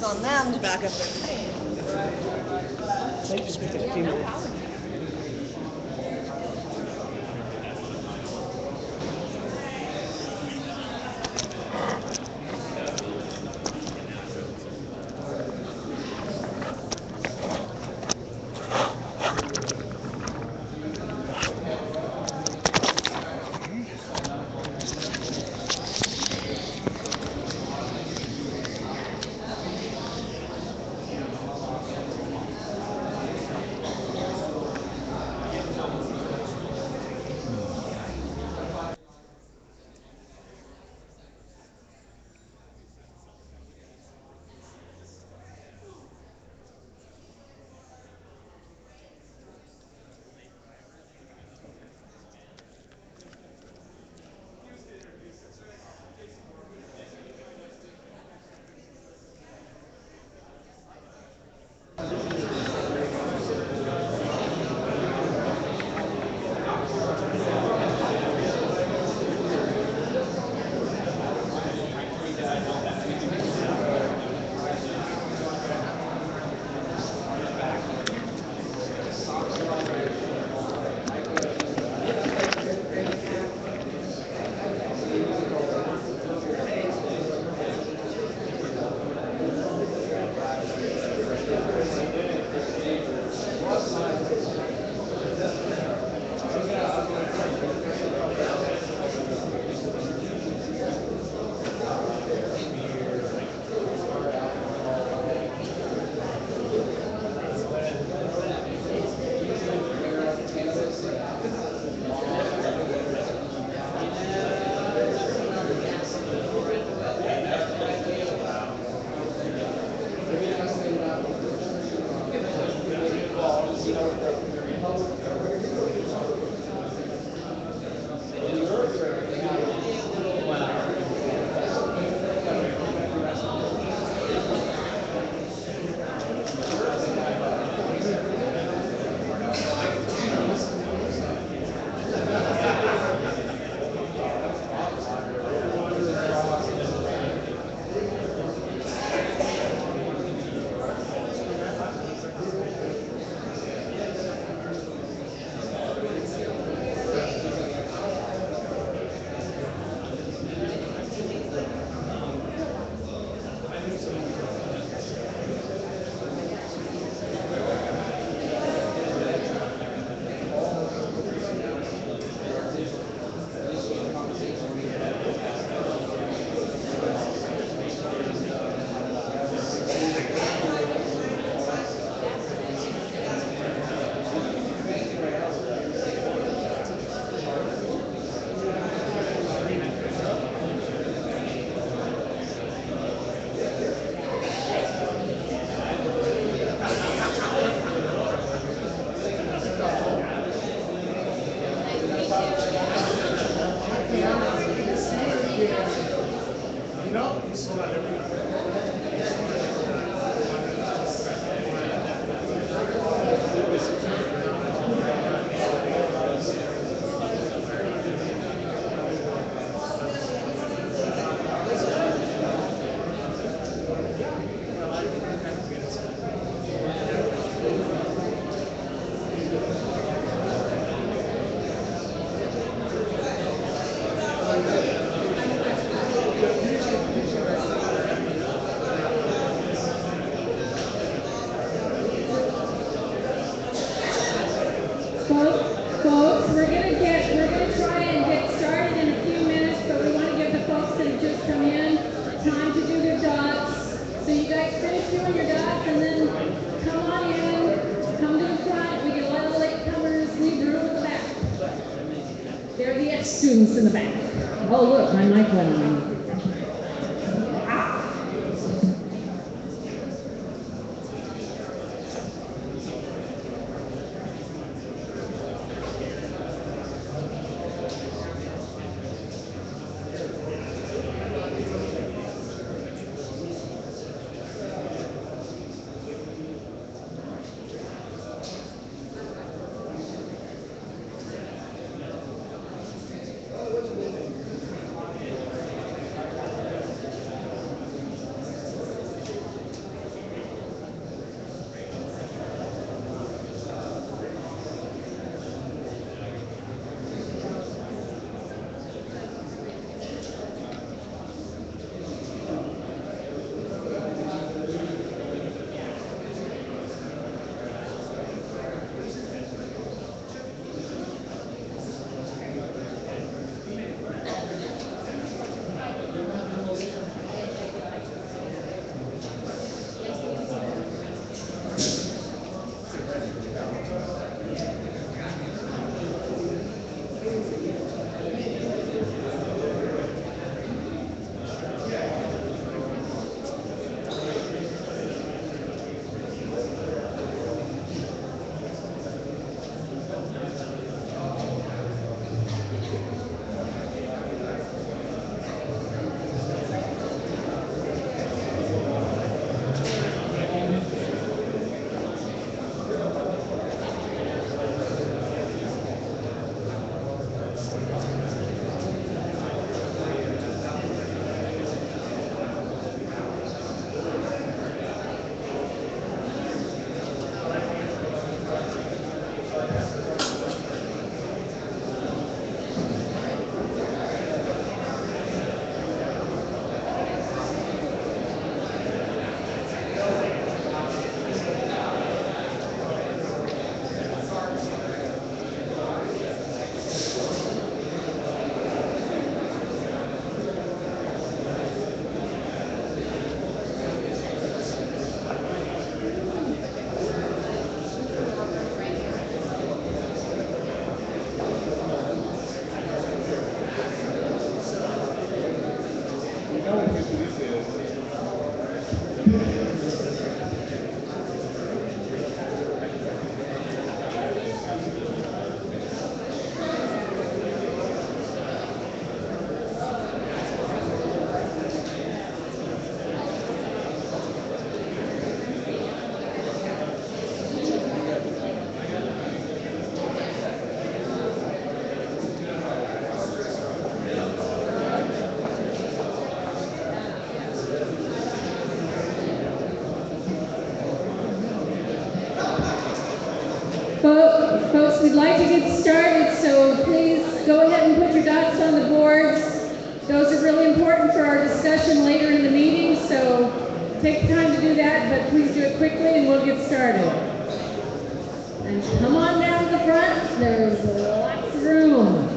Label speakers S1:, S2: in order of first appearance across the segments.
S1: onus on them to back up their claim.
S2: Thank you for speaking to
S1: Yeah,
S2: me.
S1: no problem.
S3: Folks, we're gonna try and get started in a few minutes, but we want to give the folks that have just come in time to do their dots. So you guys finish doing your dots and then come on in, come to the front. We get a lot of latecomers, leave room in the back. There are the F students in the back. Oh look, my mic went on. we'd like to get started, so please go ahead and put your dots on the boards. Those are really important for our discussion later in the meeting, so take the time to do that, but please do it quickly and we'll get started. And come on down to the front, there's lots of room.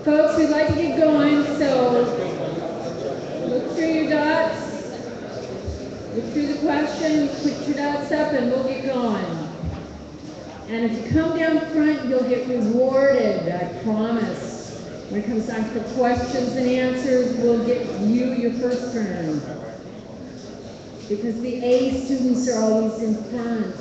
S3: Folks, we'd like to get going, so look through your dots, look through the question, put your dots up, and we'll get going. And if you come down front, you'll get rewarded, I promise. When it comes time for questions and answers, we'll get you your first turn. Because the A students are always in front.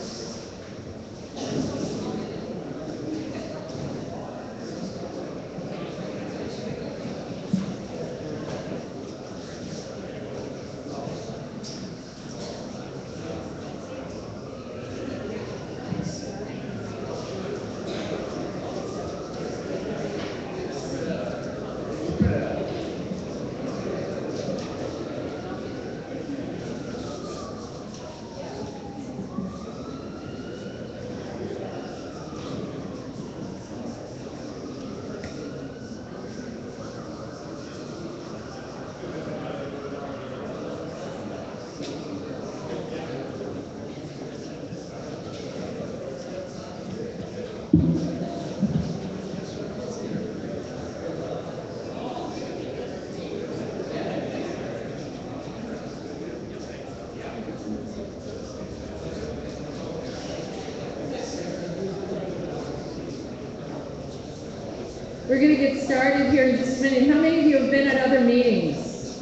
S3: We're going to get started here in just a minute. How many of you have been at other meetings?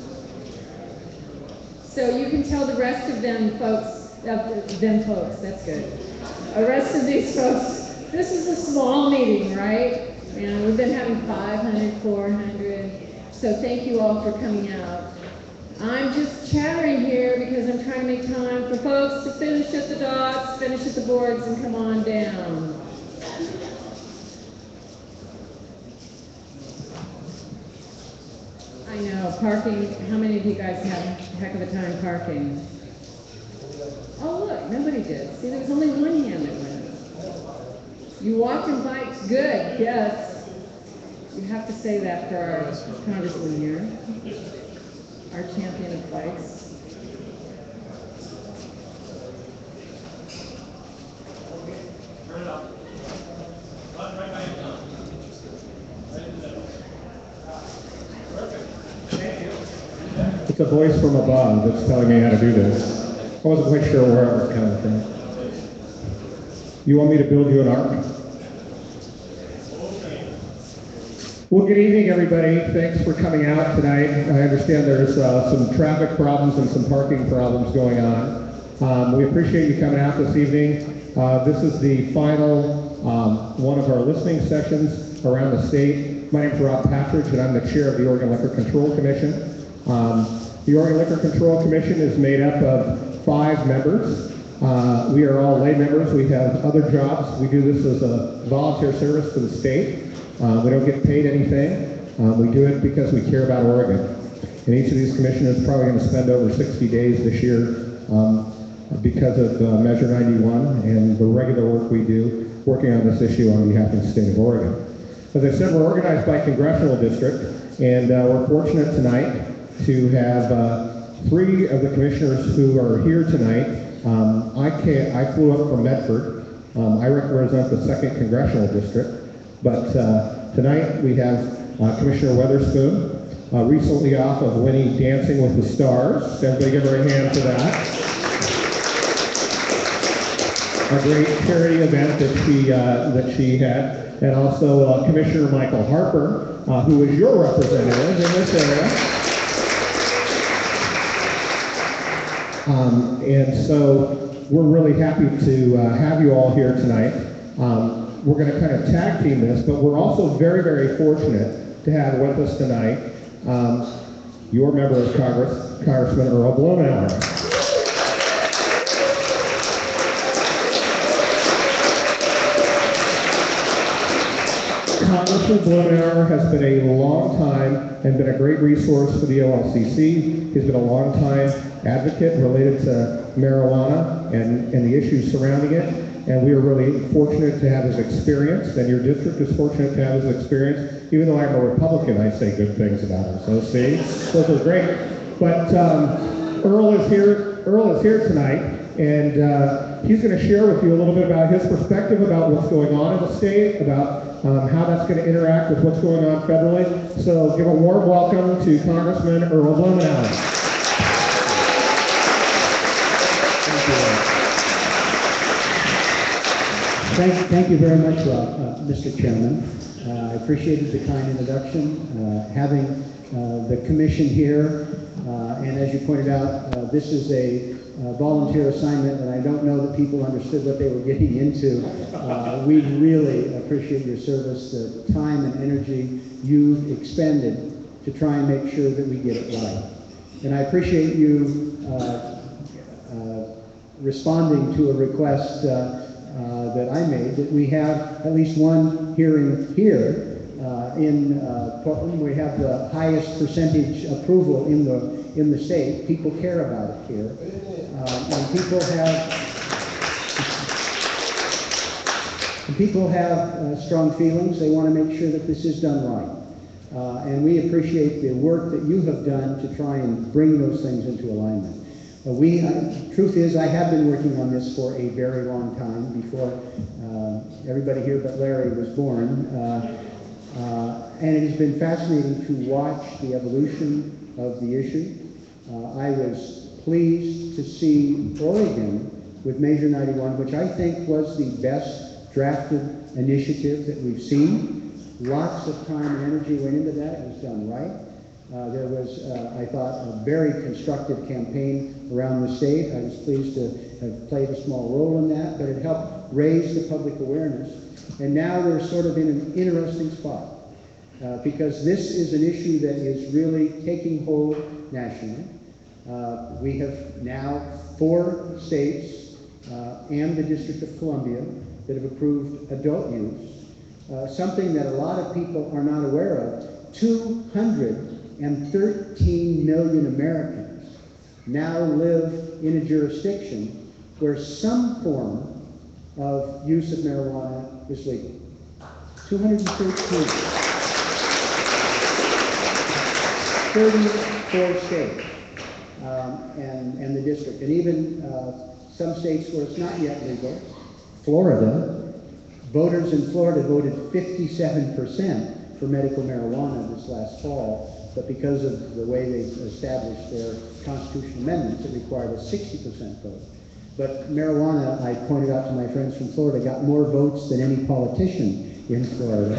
S3: So you can tell the rest of them folks, that's good. The rest of these folks, this is a small meeting, right? And we've been having 500, 400. So thank you all for coming out. I'm just chattering here because I'm trying to make time for folks to finish at the dots, finish at the boards, and come on down. I know, parking, how many of you guys had a heck of a time parking? Oh look, nobody did. See, there was only one hand that went. You walked and biked, good, yes. You have to say that for our congressman here, our champion of bikes.
S4: Turn it up.
S5: It's a voice from above that's telling me how to do this. I wasn't quite sure where it was coming from. You want me to build you an ark? Well, good evening, everybody. Thanks for coming out tonight. I understand there's some traffic problems and some parking problems going on. We appreciate you coming out this evening. This is the final one of our listening sessions around the state. My name is Rob Patridge, and I'm the chair of the Oregon Liquor Control Commission. The Oregon Liquor Control Commission is made up of 5 members. We are all lay members. We have other jobs. We do this as a volunteer service for the state. We don't get paid anything. We do it because we care about Oregon. And each of these commissioners is probably going to spend over 60 days this year because of Measure 91 and the regular work we do working on this issue on behalf of the state of Oregon. As I said, we're organized by congressional district, and we're fortunate tonight to have 3 of the commissioners who are here tonight. I flew up from Medford. I represent the 2nd Congressional District, but tonight we have Commissioner Weatherspoon, recently off of winning Dancing with the Stars. Everybody give her a hand for that. A great charity event that she had. And also Commissioner Michael Harper, who is your representative in this area. And so we're really happy to have you all here tonight. We're going to kind of tag team this, but we're also very, very fortunate to have with us tonight your member of Congress, Congressman Earl Blumenauer. Congressman Blumenauer has been a long time and been a great resource for the OLCC. He's been a long time advocate related to marijuana and the issues surrounding it. And we are really fortunate to have his experience, and your district is fortunate to have his experience. Even though I'm a Republican, I say good things about him. So see, those are great. But Earl is here tonight, and he's going to share with you a little bit about his perspective about what's going on in the state, about how that's going to interact with what's going on federally. So give a warm welcome to Congressman Earl Blumenauer.
S2: Thank you very much, Mr. Chairman. I appreciated the kind introduction. Having the commission here, and as you pointed out, this is a volunteer assignment, and I don't know that people understood what they were getting into. We really appreciate your service, the time and energy you've expended to try and make sure that we get it right. And I appreciate you responding to a request that I made, that we have at least one hearing here in Portland. We have the highest percentage approval in the state. People care about it here, and people have strong feelings. They want to make sure that this is done right, and we appreciate the work that you have done to try and bring those things into alignment. Truth is, I have been working on this for a very long time, before everybody here but Larry was born. And it has been fascinating to watch the evolution of the issue. I was pleased to see Oregon with Measure 91, which I think was the best drafted initiative that we've seen. Lots of time and energy went into that. It was done right. There was, I thought, a very constructive campaign around the state. I was pleased to have played a small role in that, but it helped raise the public awareness. And now we're sort of in an interesting spot because this is an issue that is really taking hold nationally. We have now 4 states and the District of Columbia that have approved adult use, something that a lot of people are not aware of. 213 million Americans now live in a jurisdiction where some form of use of marijuana is legal. 213. 34 states and the district, and even some states where it's not yet legal. Florida, voters in Florida voted 57% for medical marijuana this last fall, but because of the way they established their constitutional amendments, it required a 60% vote. But marijuana, I pointed out to my friends from Florida, got more votes than any politician in Florida.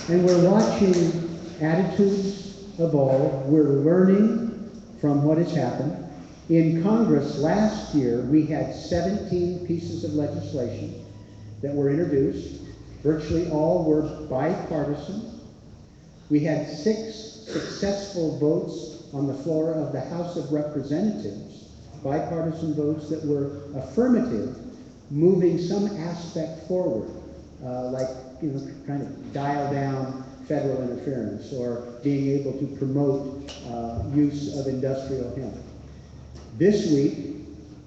S2: And we're watching attitudes evolve. We're learning from what has happened. In Congress last year, we had 17 pieces of legislation that were introduced. Virtually all were bipartisan. We had 6 successful votes on the floor of the House of Representatives bipartisan votes that were affirmative, moving some aspect forward, like trying to dial down federal interference or being able to promote use of industrial hemp. This week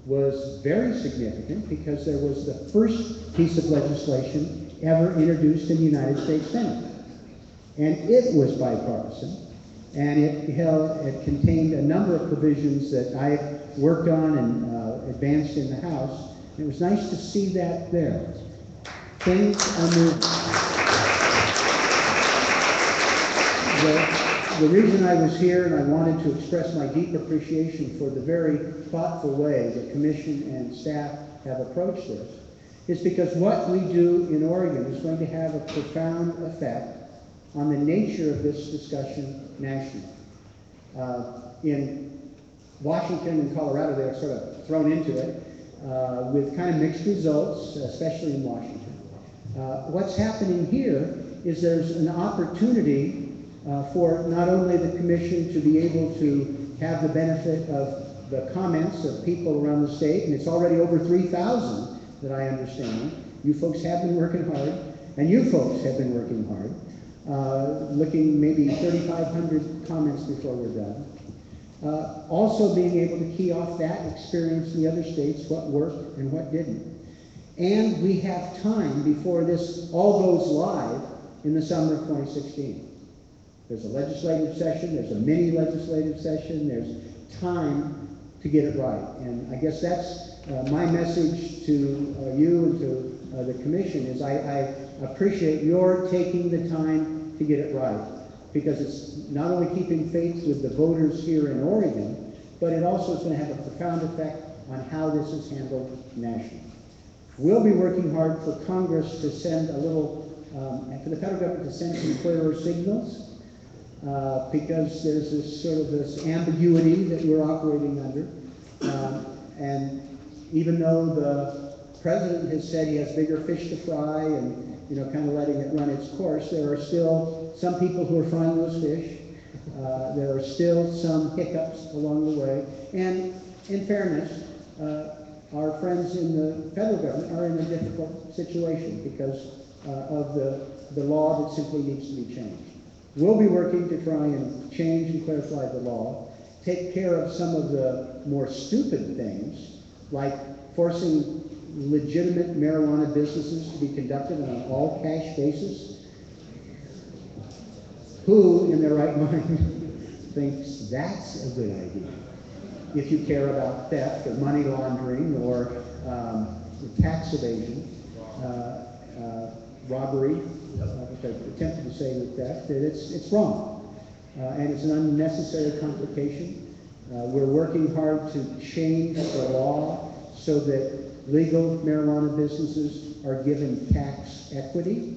S2: was very significant because there was the first piece of legislation ever introduced in the United States Senate. And it was bipartisan, and it contained a number of provisions that I worked on and advanced in the House. It was nice to see that there. Things are moving. The reason I was here and I wanted to express my deep appreciation for the very thoughtful way the Commission and staff have approached this is because what we do in Oregon is going to have a profound effect on the nature of this discussion nationally. In Washington and Colorado, they're sort of thrown into it with kind of mixed results, especially in Washington. What's happening here is there's an opportunity for not only the Commission to be able to have the benefit of the comments of people around the state, and it's already over 3,000 that I understand. You folks have been working hard, and you folks have been working hard, looking maybe 3,500 comments before we're done. Also being able to key off that experience in the other states, what worked and what didn't. And we have time before this all goes live in the summer of 2016. There's a legislative session, there's a mini legislative session, there's time to get it right. And I guess that's my message to you and to the Commission is I appreciate your taking the time to get it right, because it's not only keeping faith with the voters here in Oregon, but it also is going to have a profound effect on how this is handled nationally. We'll be working hard for Congress to send a little, for the federal government to send some clearer signals, because there's this ambiguity that we're operating under. And even though the President has said he has bigger fish to fry and kind of letting it run its course, there are still some people who are frying those fish. There are still some hiccups along the way. And in fairness, our friends in the federal government are in a difficult situation because of the law that simply needs to be changed. We'll be working to try and change and clarify the law, take care of some of the more stupid things, like forcing legitimate marijuana businesses to be conducted on an all-cash basis. Who in their right mind thinks that's a good idea? If you care about theft or money laundering or tax evasion, robbery, which I attempted to say with theft, it's wrong. And it's an unnecessary complication. We're working hard to change the law so that legal marijuana businesses are given tax equity.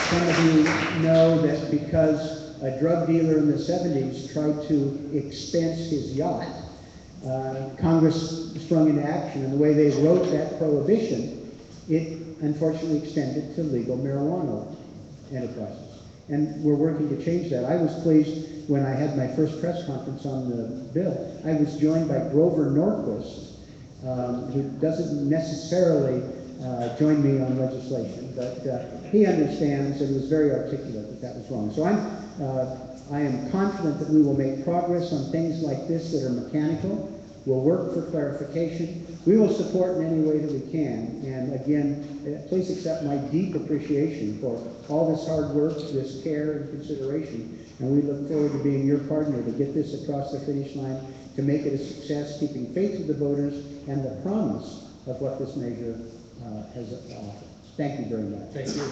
S2: Some of you know that because a drug dealer in the 70s tried to expense his yacht, Congress sprung into action, and the way they wrote that prohibition, it unfortunately extended to legal marijuana enterprises. And we're working to change that. I was pleased when I had my first press conference on the bill. I was joined by Grover Norquist, who doesn't necessarily join me on legislation, but he understands and was very articulate that was wrong. So I am confident that we will make progress on things like this that are mechanical. We'll work for clarification. We will support in any way that we can. And again, please accept my deep appreciation for all this hard work, this care and consideration. And we look forward to being your partner to get this across the finish line, to make it a success, keeping faith with the voters and the promise of what this measure has offered. Thank you very much.
S5: Thank you.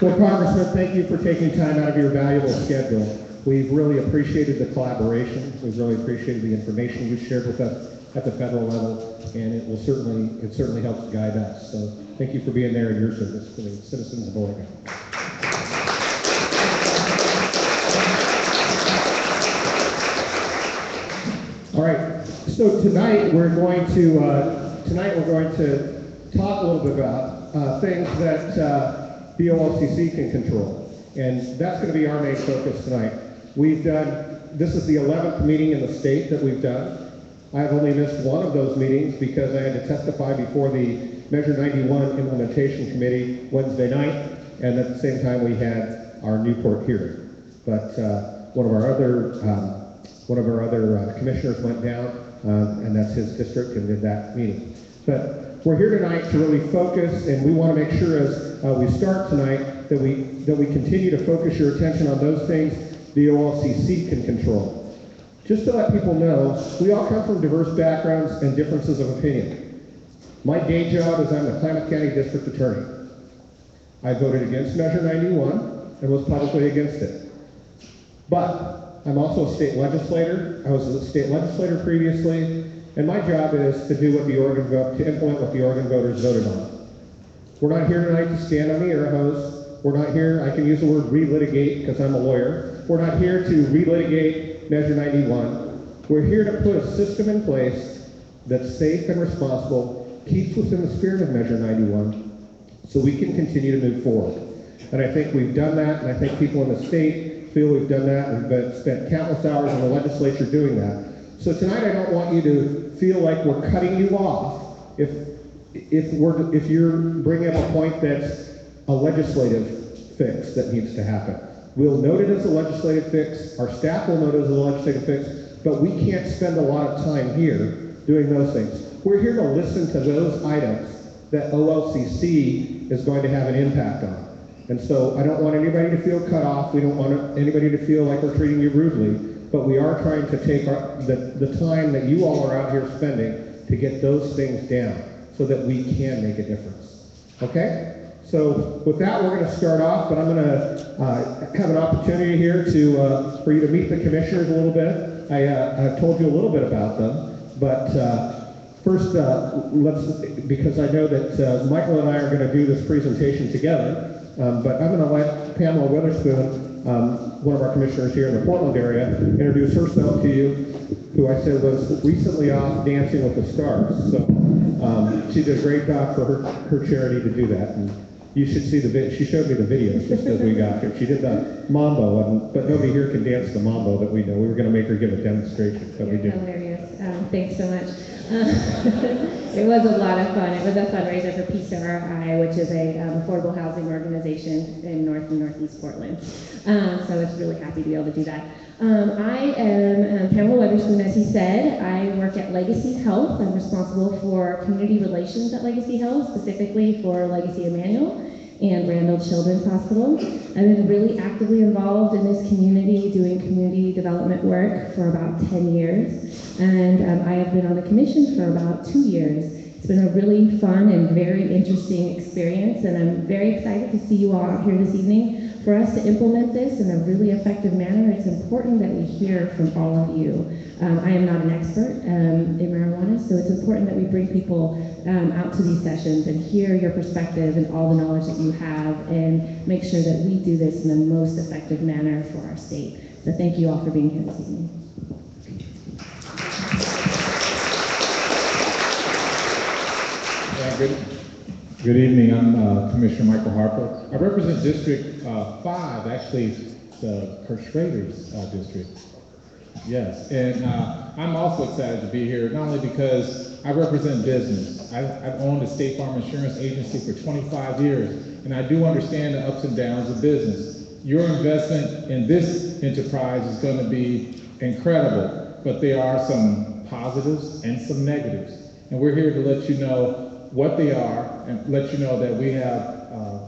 S5: Well, Congressman, thank you for taking time out of your valuable schedule. We've really appreciated the collaboration. We've really appreciated the information you've shared with us at the federal level, and it certainly helps guide us. So thank you for being there in your service to the citizens of Oregon. All right, so tonight we're going to tonight we're going to talk a little bit about things that the OLCC can control. And that's going to be our main focus tonight. This is the 11th meeting in the state that we've done. I've only missed one of those meetings because I had to testify before the Measure 91 Implementation Committee Wednesday night, and at the same time we had our Newport hearing. But one of our other commissioners went down, and that's his district, and did that meeting. But we're here tonight to really focus, and we want to make sure as we start tonight that we continue to focus your attention on those things the OLCC can control. Just to let people know, we all come from diverse backgrounds and differences of opinion. My day job is I'm the Klamath County District Attorney. I voted against Measure 91 and was publicly against it. But I'm also a state legislator. I was a state legislator previously, and my job is to do what to implement what the Oregon voters voted on. We're not here tonight to stand on the air hose. We're not here, I can use the word relitigate because I'm a lawyer. We're not here to relitigate Measure 91. We're here to put a system in place that's safe and responsible, keeps within the spirit of Measure 91, so we can continue to move forward. And I think we've done that, and I think people in the state feel we've done that. We've spent countless hours in the legislature doing that. So tonight I don't want you to feel like we're cutting you off if you're bringing up a point that's a legislative fix that needs to happen. We'll note it as a legislative fix, our staff will note it as a legislative fix, but we can't spend a lot of time here doing those things. We're here to listen to those items that OLCC is going to have an impact on. And so I don't want anybody to feel cut off, we don't want anybody to feel like we're treating you rudely, but we are trying to take the time that you all are out here spending to get those things down so that we can make a difference. Okay? So with that, we're going to start off, but I'm going to have an opportunity here for you to meet the commissioners a little bit. I've told you a little bit about them, but first, because I know that Michael and I are going to do this presentation together, but I'm going to let Pamela Witherspoon, one of our commissioners here in the Portland area, introduce herself to you, who I said was recently off Dancing with the Stars. So she did a great job for her charity to do that. And you should see the video. She showed me the videos just as we got here. She did the mambo, but nobody here can dance the mambo that we know. We were going to make her give a demonstration, but we didn't.
S3: Hilarious. Thanks so much. It was a lot of fun. It was a fundraiser for Peace to RI, which is a affordable housing organization in North and Northeast Portland. So I was really happy to be able to do that. I am Pamela Witherspoon, as he said. I work at Legacy Health. I'm responsible for community relations at Legacy Health, specifically for Legacy Emmanuel and Randall Children's Hospital. I've been really actively involved in this community, doing community development work for about 10 years. And I have been on the commission for about 2 years. It's been a really fun and very interesting experience, and I'm very excited to see you all out here this evening. For us to implement this in a really effective manner, it's important that we hear from all of you. I am not an expert in marijuana, so it's important that we bring people out to these sessions and hear your perspective and all the knowledge that you have, and make sure that we do this in the most effective manner for our state. So thank you all for being here this evening.
S6: Good evening. I'm Commissioner Michael Harper. I represent District 5, actually the Kurt Schrader's district. Yes, and I'm also excited to be here, not only because I represent business. I've owned a State Farm Insurance Agency for 25 years, and I do understand the ups and downs of business. Your investment in this enterprise is going to be incredible, but there are some positives and some negatives. And we're here to let you know what they are and let you know that we have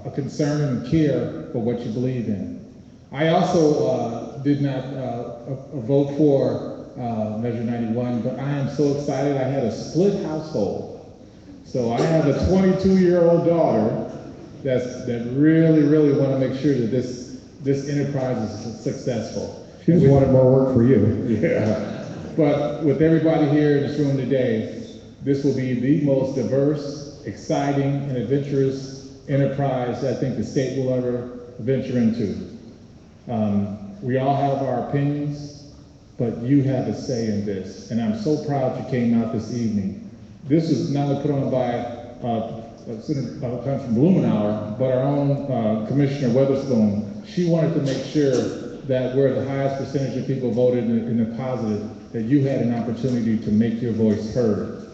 S6: a concern and care for what you believe in. I also did not vote for Measure 91, but I am so excited. I had a split household. So I have a 22-year-old daughter that really want to make sure that this enterprise is successful.
S5: She just wanted more work for you.
S6: Yeah. But with everybody here in this room today, this will be the most diverse, exciting, and adventurous enterprise I think the state will ever venture into. We all have our opinions, but you have a say in this. And I'm so proud you came out this evening. this is not only put on by Councilman Blumenauer, but our own Commissioner Weatherspoon. She wanted to make sure that where the highest percentage of people voted in the positive, that you had an opportunity to make your voice heard.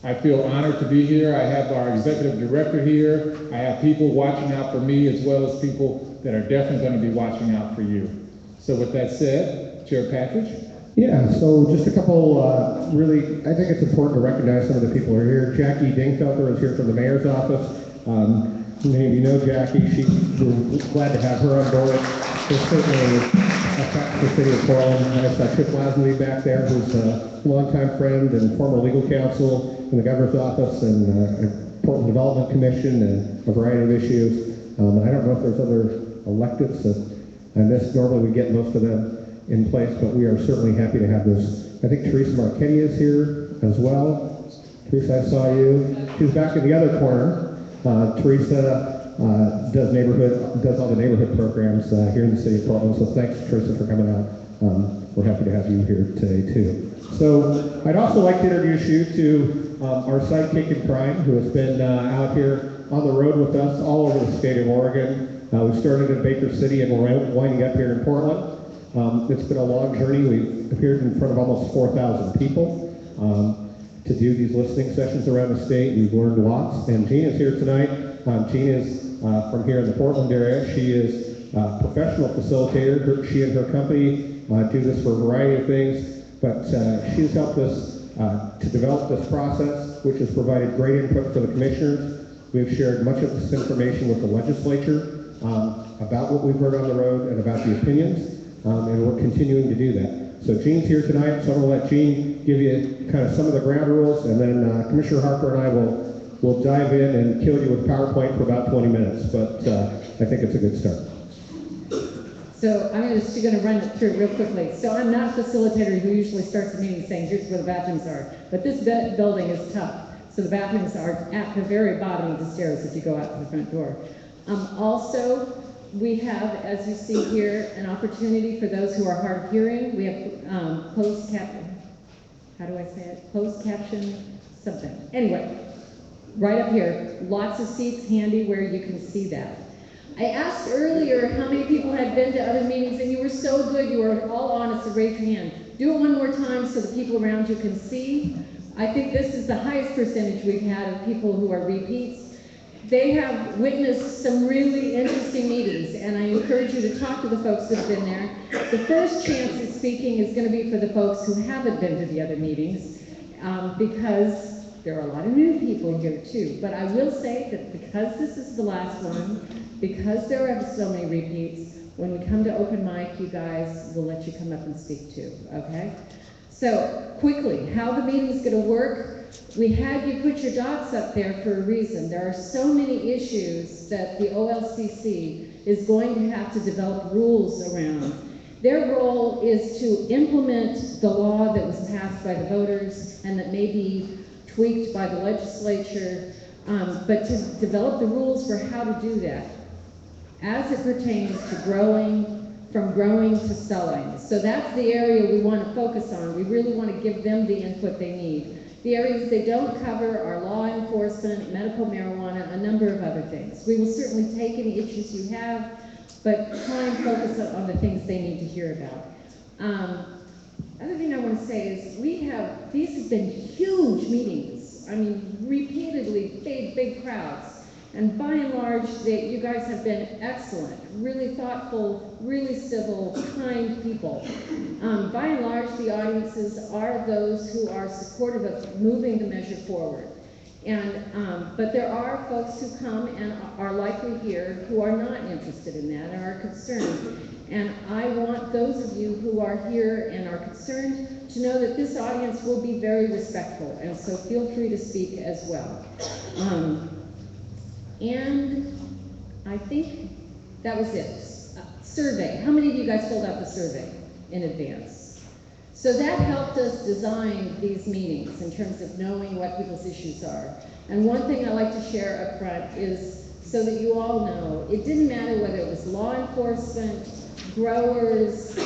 S6: I feel honored to be here. I have our executive director here. I have people watching out for me, as well as people that are definitely going to be watching out for you. So with that said, Chair Patridge.
S5: Yeah, so just a couple, really, I think it's important to recognize some of the people who are here. Jackie Dingfelter is here from the mayor's office. Many of you know Jackie. We're glad to have her on board. This certainly affects the city of Portland. I saw Chip Lasney back there, who's a longtime friend and former legal counsel in the governor's office and Portland Development Commission and a variety of issues. I don't know if there's other electeds that I missed. Normally we get most of them in place, but we are certainly happy to have this. I think Teresa Marchetti is here as well. Teresa, I saw you. She's back in the other corner. Teresa does all the neighborhood programs here in the city of Portland. So thanks, Teresa, for coming out. We're happy to have you here today too. So I'd also like to introduce you to our sidekick in crime, who has been out here on the road with us all over the state of Oregon. We started in Baker City and we're winding up here in Portland. It's been a long journey. We've appeared in front of almost 4,000 people to do these listening sessions around the state. We've learned lots. And Jean is here tonight. Jean is from here in the Portland area. She is a professional facilitator. She and her company do this for a variety of things. But she's helped us to develop this process, which has provided great input for the commissioners. We've shared much of this information with the legislature about what we've heard on the road and about the opinions. And we're continuing to do that. So Jean's here tonight, so I'm going to let Jean give you kind of some of the ground rules, and then Commissioner Harper and I will dive in and kill you with PowerPoint for about 20 minutes, but I think it's a good start.
S3: So I'm just going to run it through real quickly. So I'm not a facilitator who usually starts the meeting saying, here's where the bathrooms are, but this building is tough. So the bathrooms are at the very bottom of the stairs if you go out to the front door. Also, we have, as you see here, an opportunity for those who are hard of hearing. We have closed caption, how do I say it? Closed caption something. Anyway, right up here, lots of seats handy where you can see that. I asked earlier how many people had been to other meetings, and you were so good, you were all honest, so raise your hand. Do it one more time so the people around you can see. I think this is the highest percentage we've had of people who are repeats. They have witnessed some really interesting meetings, and I encourage you to talk to the folks that have been there. The first chance at speaking is going to be for the folks who haven't been to the other meetings, because there are a lot of new people here too. But I will say that because this is the last one, because there are so many repeats, when we come to open mic, you guys will let you come up and speak too, okay? So quickly, how the meeting is going to work. We had you put your dots up there for a reason. There are so many issues that the OLCC is going to have to develop rules around. Their role is to implement the law that was passed by the voters and that may be tweaked by the legislature, but to develop the rules for how to do that as it pertains to from growing to selling. So that's the area we want to focus on. We really want to give them the input they need. The areas they don't cover are law enforcement, medical marijuana, a number of other things. We will certainly take any issues you have, but try and focus on the things they need to hear about. Other thing I want to say is these have been huge meetings. I mean, repeatedly big crowds. And by and large, you guys have been excellent, really thoughtful, really civil, kind people. By and large, the audiences are those who are supportive of moving the measure forward. But there are folks who come and are likely here who are not interested in that and are concerned. And I want those of you who are here and are concerned to know that this audience will be very respectful, and so feel free to speak as well. And I think that was it. Survey. How many of you guys filled out the survey in advance? So that helped us design these meetings in terms of knowing what people's issues are. And one thing I like to share up front is so that you all know, it didn't matter whether it was law enforcement, growers,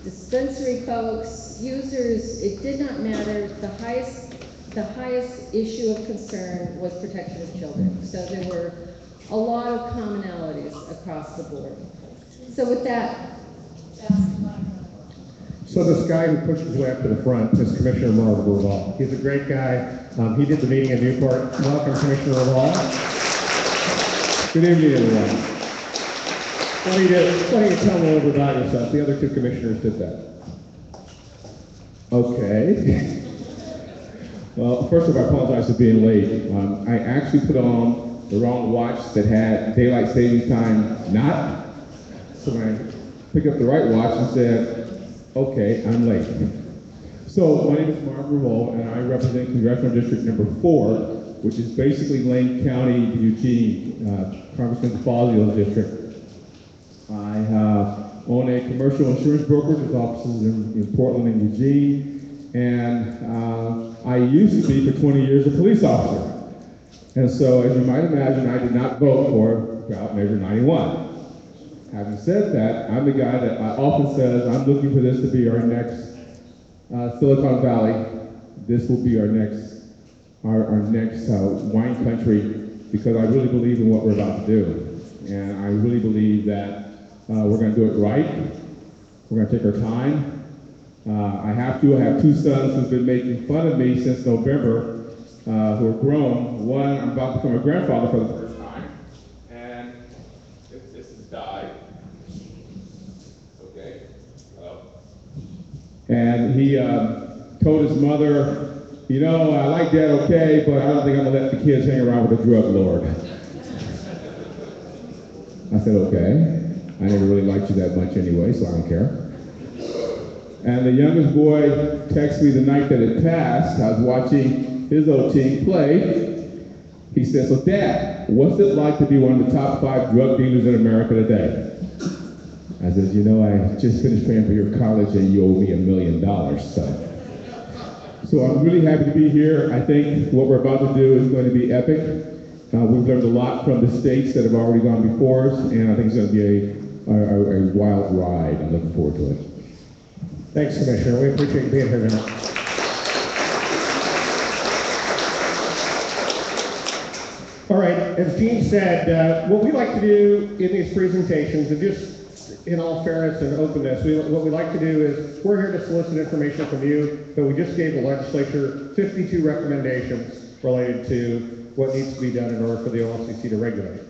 S3: dispensary folks, users, it did not matter. The the highest issue of concern was protection of children. So there were a lot of commonalities across the board. So with that,
S5: So this guy who pushed his way up to the front is Commissioner Marv Raval. He's a great guy. He did the meeting in Newport. Welcome, Commissioner Raval. Good evening, everyone. Why don't you tell me a little bit about yourself? The other two commissioners did that. Okay. Well, first of all, I apologize for being late. I actually put on the wrong watch that had daylight savings time not. So when I picked up the right watch and said, okay, I'm late. So my name is Marv Raval, and I represent Congressional District number 4, which is basically Lane County, Eugene, Congressman Fazio's district. I own a commercial insurance brokerage with offices in Portland and Eugene, and I used to be for 20 years a police officer. And so, as you might imagine, I did not vote for ballot measure 91. Having said that, I'm the guy that often says, I'm looking for this to be our next Silicon Valley. This will be our next wine country, because I really believe in what we're about to do. And I really believe that we're going to do it right. We're going to take our time. I have 2 sons who've been making fun of me since November, who are grown. One, I'm about to become a grandfather for the first time. And this has died. Okay. And he told his mother, you know, I like Dad okay, but I don't think I'm going to let the kids hang around with a drug lord. I said, okay. I never really liked you that much anyway, so I don't care. And the youngest boy texted me the night that it passed. I was watching his old team play. He said, so Dad, what's it like to be one of the top 5 drug dealers in America today? I said, you know, I just finished paying for your college and you owe me $1 million. So I'm really happy to be here. I think what we're about to do is going to be epic. We've learned a lot from the states that have already gone before us, and I think it's going to be a wild ride. I'm looking forward to it. Thanks, Commissioner. We appreciate you being here tonight. All right, as Gene said, what we like to do in these presentations, and just in all fairness and openness, what we like to do is, we're here to solicit information from you, but we just gave the legislature 52 recommendations related to what needs to be done in order for the OLCC to regulate.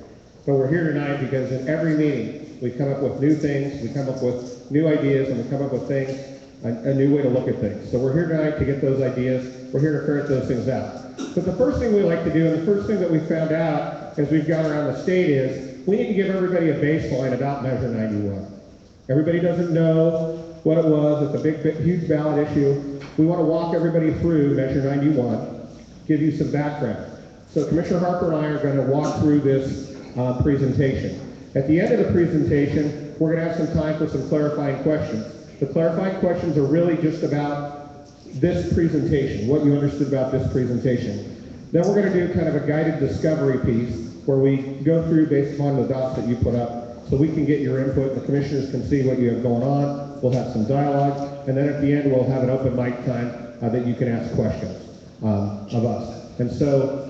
S5: But we're here tonight because in every meeting, we come up with new things, we come up with new ideas, and we come up with things, a new way to look at things. So we're here tonight to get those ideas. We're here to ferret those things out. But the first thing we like to do, and the first thing that we found out as we've gone around the state is, we need to give everybody a baseline about Measure 91. Everybody doesn't know what it was. It's a big, huge ballot issue. We want to walk everybody through Measure 91, give you some background. So Commissioner Harper and I are going to walk through this presentation. At the end of the presentation, we're going to have some time for some clarifying questions. The clarifying questions are really just about this presentation, what you understood about this presentation. Then we're going to do kind of a guided discovery piece where we go through based upon the dots that you put up, so we can get your input, the commissioners can see what you have going on, we'll have some dialogue, and then at the end we'll have an open mic time that you can ask questions of us. And so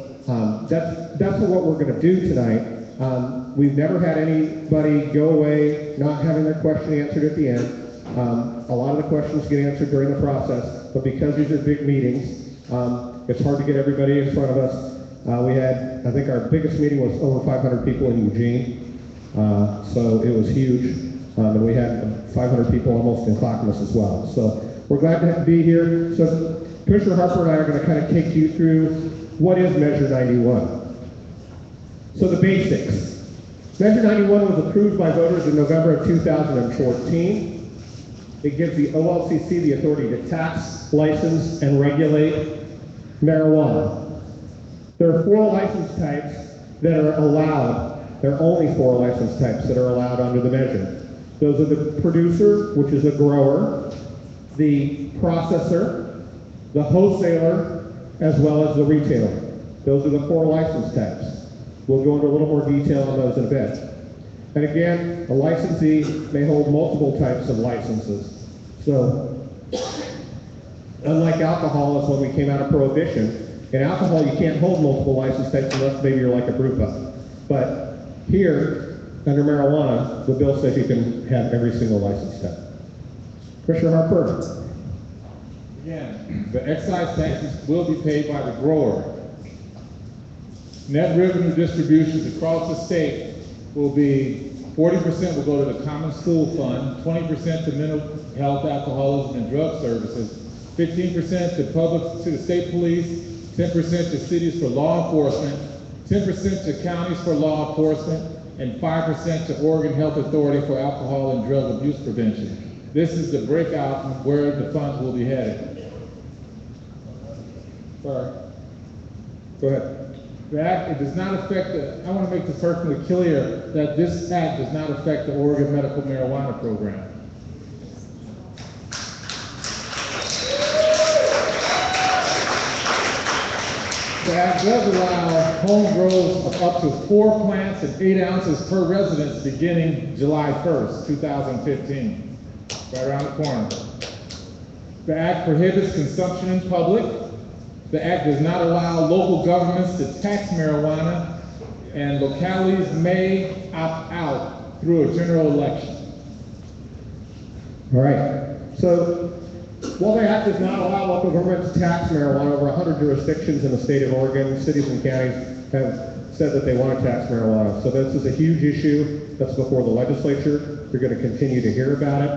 S5: that's what we're going to do tonight. We've never had anybody go away not having their question answered at the end. A lot of the questions get answered during the process, but because these are big meetings, it's hard to get everybody in front of us. We had, I think our biggest meeting was over 500 people in Eugene, so it was huge. And we had 500 people almost in Clackamas as well. So we're glad to be here. So Commissioner Harper and I are going to kind of take you through what is Measure 91. So the basics. Measure 91 was approved by voters in November of 2014. It gives the OLCC the authority to tax, license, and regulate marijuana. There are 4 license types that are allowed. There are only 4 license types that are allowed under the measure. Those are the producer, which is a grower, the processor, the wholesaler, as well as the retailer. Those are the 4 license types. We'll go into a little more detail on those in a bit. And again, a licensee may hold multiple types of licenses. So Unlike alcohol is when we came out of prohibition. In alcohol, you can't hold multiple license types unless maybe you're like a brew pub. But here, under marijuana, the bill says you can have every single license type. Commissioner Harper.
S6: Again, the excise taxes will be paid by the grower. Net revenue distributions across the state will be 40% will go to the Common School Fund, 20% to mental health, alcoholism, and drug services, 15% to the state police, 10% to cities for law enforcement, 10% to counties for law enforcement, and 5% to Oregon Health Authority for alcohol and drug abuse prevention. This is the breakout of where the funds will be headed. Sorry. Go ahead. The act, it does not affect I want to make this perfectly clear that this act does not affect the Oregon medical marijuana program. The act does allow home grows of up to 4 plants and 8 ounces per residence beginning July 1st, 2015, right around the corner. The act prohibits consumption in public. The act does not allow local governments to tax marijuana, and localities may opt out through a general election.
S5: All right. So, while the act does not allow local governments to tax marijuana, over 100 jurisdictions in the state of Oregon, cities and counties have said that they want to tax marijuana. So this is a huge issue that's before the legislature. You're going to continue to hear about it,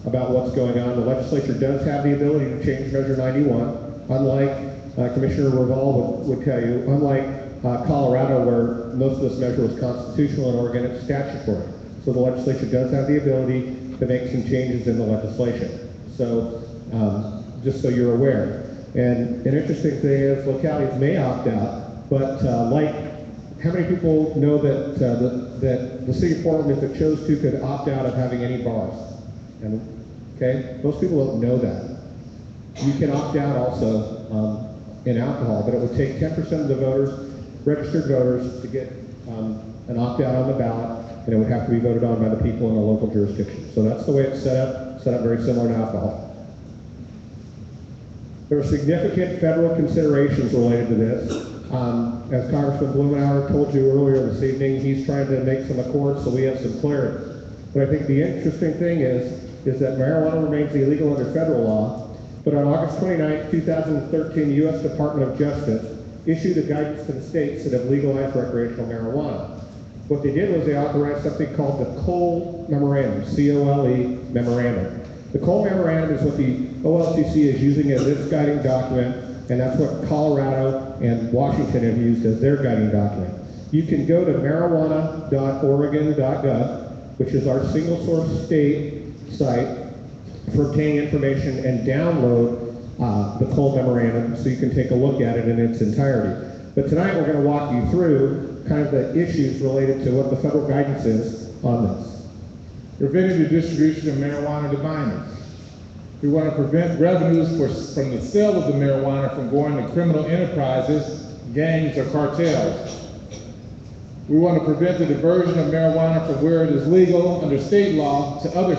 S5: about what's going on. The legislature does have the ability to change Measure 91. Unlike Commissioner Raval would tell you, unlike Colorado, where most of this measure was constitutional, in Oregon it's statutory. So the legislature does have the ability to make some changes in the legislation. So just so you're aware. And an interesting thing is localities may opt out, but how many people know that that the city of Portland, if it chose to, could opt out of having any bars? And okay, most people don't know that. You can opt out also in alcohol, but it would take 10% of the voters, registered voters, to get an opt-out on the ballot, and it would have to be voted on by the people in a local jurisdiction. So that's the way it's set up very similar to alcohol. There are significant federal considerations related to this. As Congressman Blumenauer told you earlier this evening, he's trying to make some accords so we have some clarity. But I think the interesting thing is that marijuana remains illegal under federal law. But on August 29, 2013, the U.S. Department of Justice issued a guidance to the states that have legalized recreational marijuana. What they did was they authorized something called the Cole Memorandum, C-O-L-E Memorandum. The Cole Memorandum is what the OLCC is using as its guiding document, and that's what Colorado and Washington have used as their guiding document. You can go to marijuana.oregon.gov, which is our single source state site, for obtaining information and download the Cole Memorandum so you can take a look at it in its entirety. But tonight we're going to walk you through kind of the issues related to what the federal guidance is on this.
S6: Preventing the distribution of marijuana to minors. We want to prevent revenues from the sale of the marijuana from going to criminal enterprises, gangs, or cartels. We want to prevent the diversion of marijuana from where it is legal under state law to other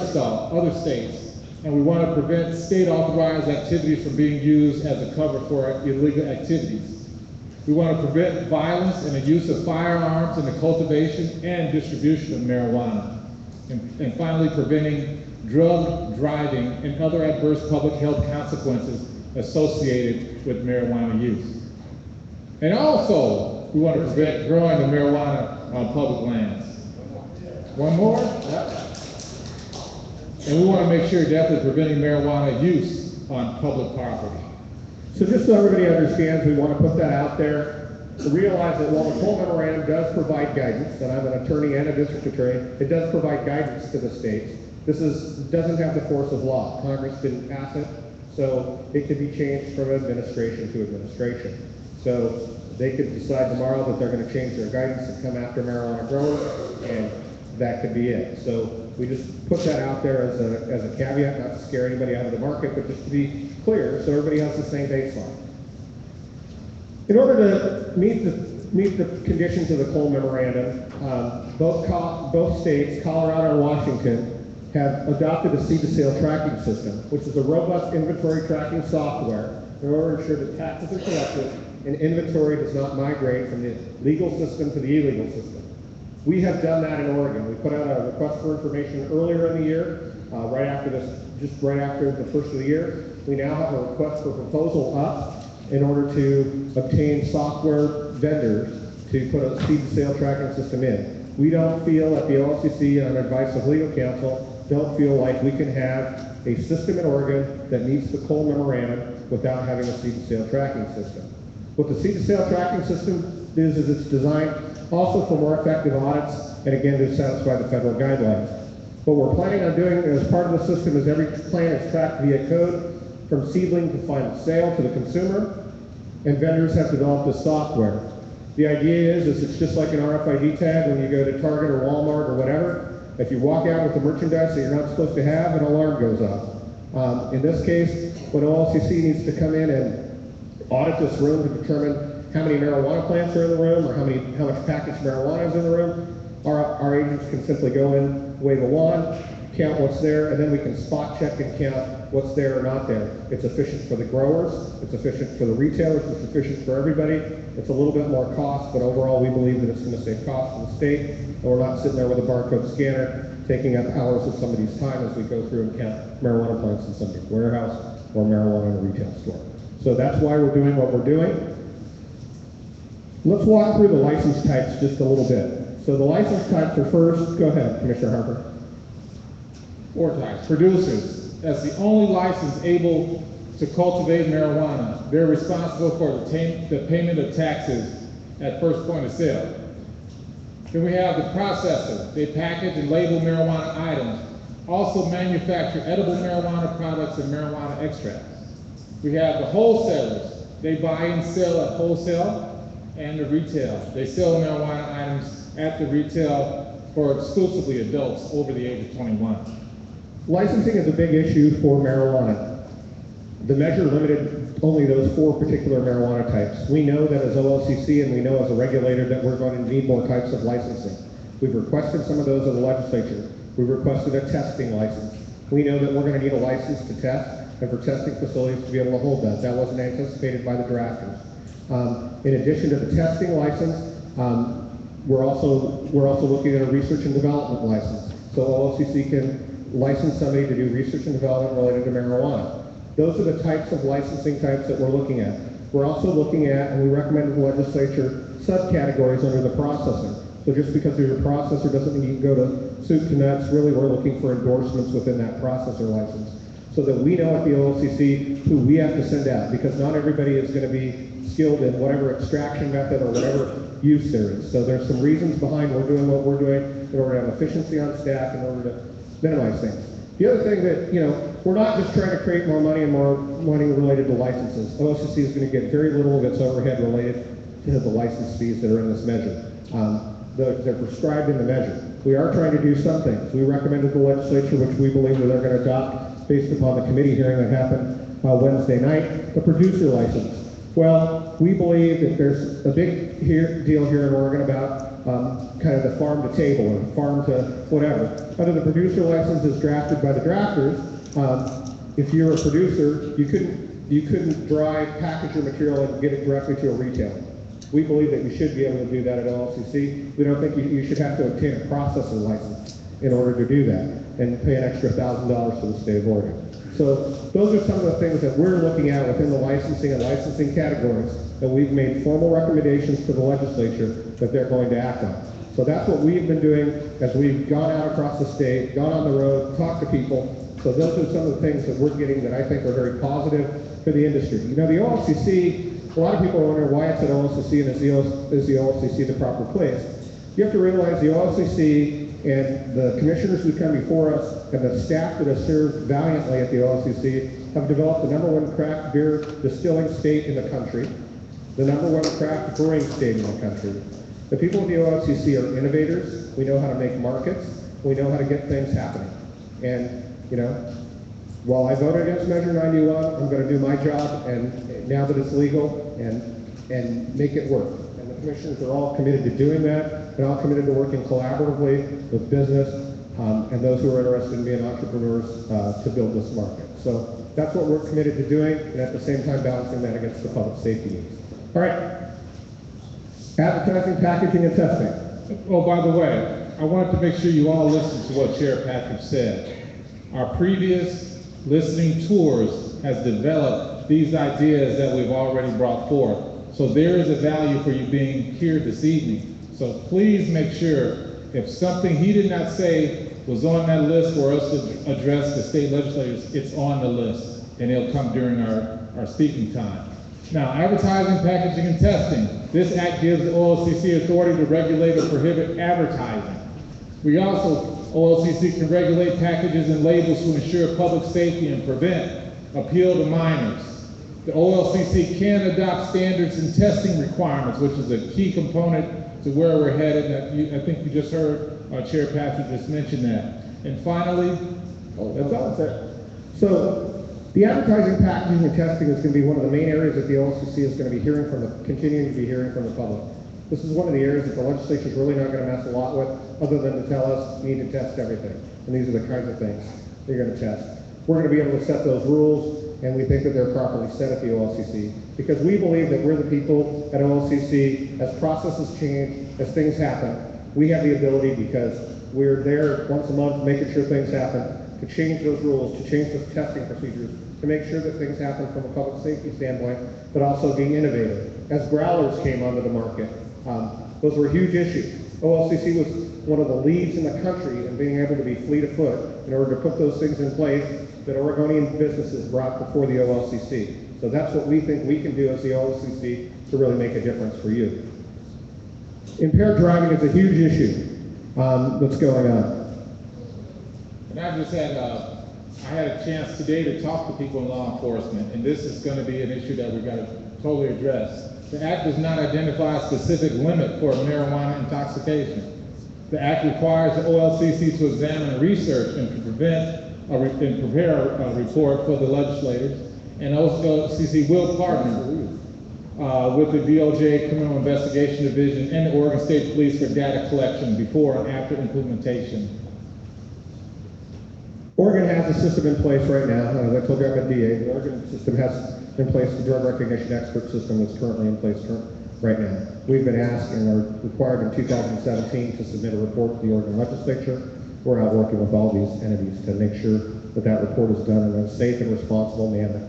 S6: states. And we want to prevent state-authorized activities from being used as a cover for illegal activities. We want to prevent violence and the use of firearms in the cultivation and distribution of marijuana. And finally, preventing drug driving and other adverse public health consequences associated with marijuana use. And also, we want to prevent growing the marijuana on public lands. One more? Yep. And we want to make sure definitely preventing marijuana use on public property.
S5: So just so everybody understands, we want to put that out there. To realize that while the Cole Memorandum does provide guidance, and I'm an attorney and a district attorney, it does provide guidance to the states. This doesn't have the force of law. Congress didn't pass it, so it could be changed from administration to administration. So they could decide tomorrow that they're going to change their guidance and come after marijuana growers, and that could be it. So we just put that out there as a caveat, not to scare anybody out of the market, but just to be clear so everybody has the same baseline. In order to meet the conditions of the Cole Memorandum, both states, Colorado and Washington, have adopted a seed-to-sale tracking system, which is a robust inventory tracking software in order to ensure that taxes are collected and inventory does not migrate from the legal system to the illegal system. We have done that in Oregon. We put out a request for information earlier in the year, right after the first of the year. We now have a request for proposal up in order to obtain software vendors to put a seed-to-sale tracking system in. We don't feel at the OLCC, on advice of legal counsel, don't feel like we can have a system in Oregon that meets the Cole Memorandum without having a seed-to-sale tracking system. What the seed-to-sale tracking system is it's designed also for more effective audits and again to satisfy the federal guidelines. What we're planning on doing as part of the system is every plant is tracked via code from seedling to final sale to the consumer, and vendors have developed this software. The idea is it's just like an RFID tag when you go to Target or Walmart or whatever. If you walk out with the merchandise that you're not supposed to have, an alarm goes off. In this case, when OLCC needs to come in and audit this room to determine how many marijuana plants are in the room or how much packaged marijuana is in the room, our agents can simply go in, wave a wand, count what's there, and then we can spot check and count what's there or not there. It's efficient for the growers, it's efficient for the retailers, it's efficient for everybody. It's a little bit more cost, but overall we believe that it's going to save costs for the state, and we're not sitting there with a barcode scanner taking up hours of somebody's time as we go through and count marijuana plants in somebody's warehouse or marijuana in a retail store. So that's why we're doing what we're doing. Let's walk through the license types just a little bit. So the license types are first, go ahead, Commissioner Harper.
S6: 4 types. Producers, as the only license able to cultivate marijuana, they're responsible for the payment of taxes at first point of sale. Then we have the processor. They package and label marijuana items, also manufacture edible marijuana products and marijuana extracts. We have the wholesalers. They buy and sell at wholesale and the retail. They sell marijuana items at the retail for exclusively adults over the age of 21.
S5: Licensing is a big issue for marijuana. The measure limited only those 4 particular marijuana types. We know that as OLCC and we know as a regulator that we're going to need more types of licensing. We've requested some of those in the legislature. We've requested a testing license. We know that we're going to need a license to test and for testing facilities to be able to hold that. That wasn't anticipated by the drafters. In addition to the testing license, we're also looking at a research and development license. So OLCC can license somebody to do research and development related to marijuana. Those are the types of licensing types that we're looking at. We're also looking at, and we recommend to the legislature, subcategories under the processor. So just because there's a processor doesn't mean you can go to soup to nuts. Really, we're looking for endorsements within that processor license so that we know at the OLCC who we have to send out, because not everybody is going to be skilled in whatever extraction method or whatever use there is. So there's some reasons behind we're doing what we're doing in order to have efficiency on staff, in order to minimize things. The other thing that, we're not just trying to create more money and more money related to licenses. OLCC is going to get very little of its overhead related to the license fees that are in this measure. They're prescribed in the measure. We are trying to do some things. We recommended the legislature, which we believe that they're going to adopt based upon the committee hearing that happened Wednesday night, the producer license. Well, we believe that there's a big deal here in Oregon about kind of the farm to table or farm to whatever. Under the producer license as drafted by the drafters, if you're a producer, you couldn't dry, package your material and get it directly to a retailer. We believe that you should be able to do that at OLCC. We don't think you should have to obtain a processor license in order to do that and pay an extra $1,000 to the state of Oregon. So those are some of the things that we're looking at within the licensing and licensing categories that we've made formal recommendations to the legislature that they're going to act on. So that's what we've been doing as we've gone out across the state, gone on the road, talked to people. So those are some of the things that we're getting that I think are very positive for the industry. The OLCC, a lot of people are wondering why it's at OLCC and is the OLCC the proper place? You have to realize the OLCC and the commissioners who come before us and the staff that have served valiantly at the OLCC have developed the #1 craft beer distilling state in the country, the #1 craft brewing state in the country. The people at the OLCC are innovators. We know how to make markets. We know how to get things happening. And, while I voted against Measure 91, I'm going to do my job, and now that it's legal, and make it work. And the commissioners are all committed to doing that, and all committed to working collaboratively with business and those who are interested in being entrepreneurs to build this market. So that's what we're committed to doing, and at the same time balancing that against the public safety needs. All right. Advertising, packaging, and testing.
S6: Oh, by the way, I wanted to make sure you all listened to what Chair Patrick said. Our previous listening tours has developed these ideas that we've already brought forth. So there is a value for you being here this evening. So please make sure if something he did not say was on that list for us to address the state legislators, it's on the list, and it'll come during our speaking time. Now, advertising, packaging, and testing. This act gives the OLCC authority to regulate or prohibit advertising. OLCC can regulate packages and labels to ensure public safety and prevent appeal to minors. The OLCC can adopt standards and testing requirements, which is a key component to where we're headed. I think you just heard Chair Patrick just mention that. And finally,
S5: That's all set. So the advertising, packaging, and testing is going to be one of the main areas that the OLCC is going to be continuing to be hearing from the public. This is one of the areas that the legislature is really not going to mess a lot with, other than to tell us you need to test everything. And these are the kinds of things you're going to test. We're going to be able to set those rules, and we think that they're properly set at the OLCC, because we believe that we're the people at OLCC, as processes change, as things happen, we have the ability, because we're there once a month making sure things happen, to change those rules, to change those testing procedures, to make sure that things happen from a public safety standpoint, but also being innovative. As growlers came onto the market, those were huge issues. OLCC was one of the leads in the country in being able to be fleet of foot in order to put those things in place that Oregonian businesses brought before the OLCC. So that's what we think we can do as the OLCC to really make a difference for you. Impaired driving is a huge issue that's going on.
S6: and I just had a chance today to talk to people in law enforcement, and this is going to be an issue that we've got to totally address. The Act does not identify a specific limit for marijuana intoxication. The Act requires the OLCC to examine research and to prepare a report for the legislators, and OLCC will partner with the DOJ Criminal Investigation Division and the Oregon State Police for data collection before and after implementation.
S5: Oregon has a system in place right now. As I told you, I'm a DA. The Oregon system has in place the drug recognition expert system that's currently in place right now. We've been asked and are required in 2017 to submit a report to the Oregon legislature. We're out working with all these entities to make sure that that report is done in a safe and responsible manner.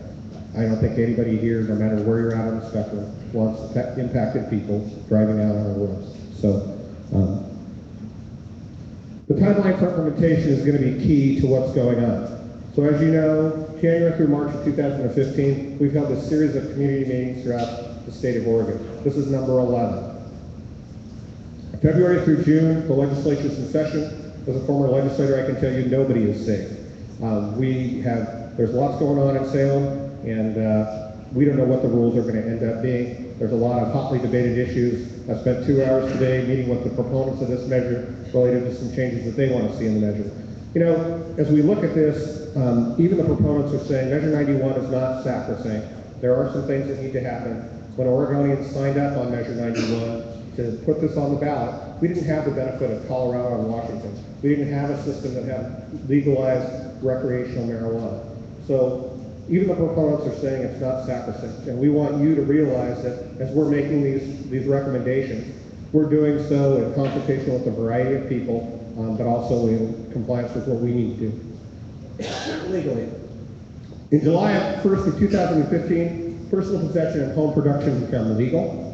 S5: I don't think anybody here, no matter where you're at on the spectrum, wants impacted people driving out on our roads. So the timeline for implementation is going to be key to what's going on. So as you know, January through March of 2015, we've held a series of community meetings throughout the state of Oregon. This is number 11. February through June, the legislature's in session. As a former legislator, I can tell you nobody is safe. There's lots going on in Salem, and we don't know what the rules are going to end up being. There's a lot of hotly debated issues. I spent 2 hours today meeting with the proponents of this measure related to some changes that they want to see in the measure. You know, as we look at this, even the proponents are saying Measure 91 is not sacrosanct. There are some things that need to happen. When Oregonians signed up on Measure 91 to put this on the ballot, we didn't have the benefit of Colorado and Washington. We didn't have a system that had legalized recreational marijuana. So even the proponents are saying it's not sacrosanct, and we want you to realize that as we're making these recommendations, we're doing so in consultation with a variety of people, but also in compliance with what we need to do legally. In July 1st of 2015, personal possession and home production become legal.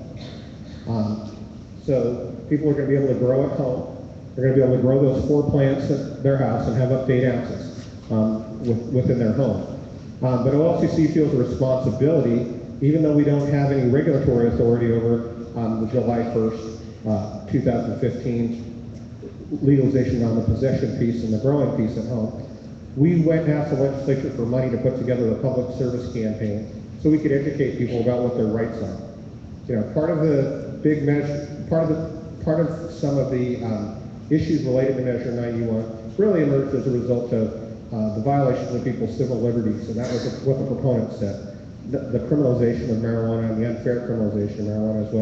S5: So people are going to be able to grow at home. They're going to be able to grow those 4 plants at their house and have up to 8 ounces within their home. But OLCC feels a responsibility, even though we don't have any regulatory authority over the July 1st, 2015 legalization on the possession piece and the growing piece at home. We went and asked the legislature for money to put together a public service campaign so we could educate people about what their rights are. You know, part of the big measure, part of some of the issues related to Measure 91 really emerged as a result of the violations of people's civil liberties, and that was what the proponents said. the criminalization of marijuana and the unfair criminalization of marijuana is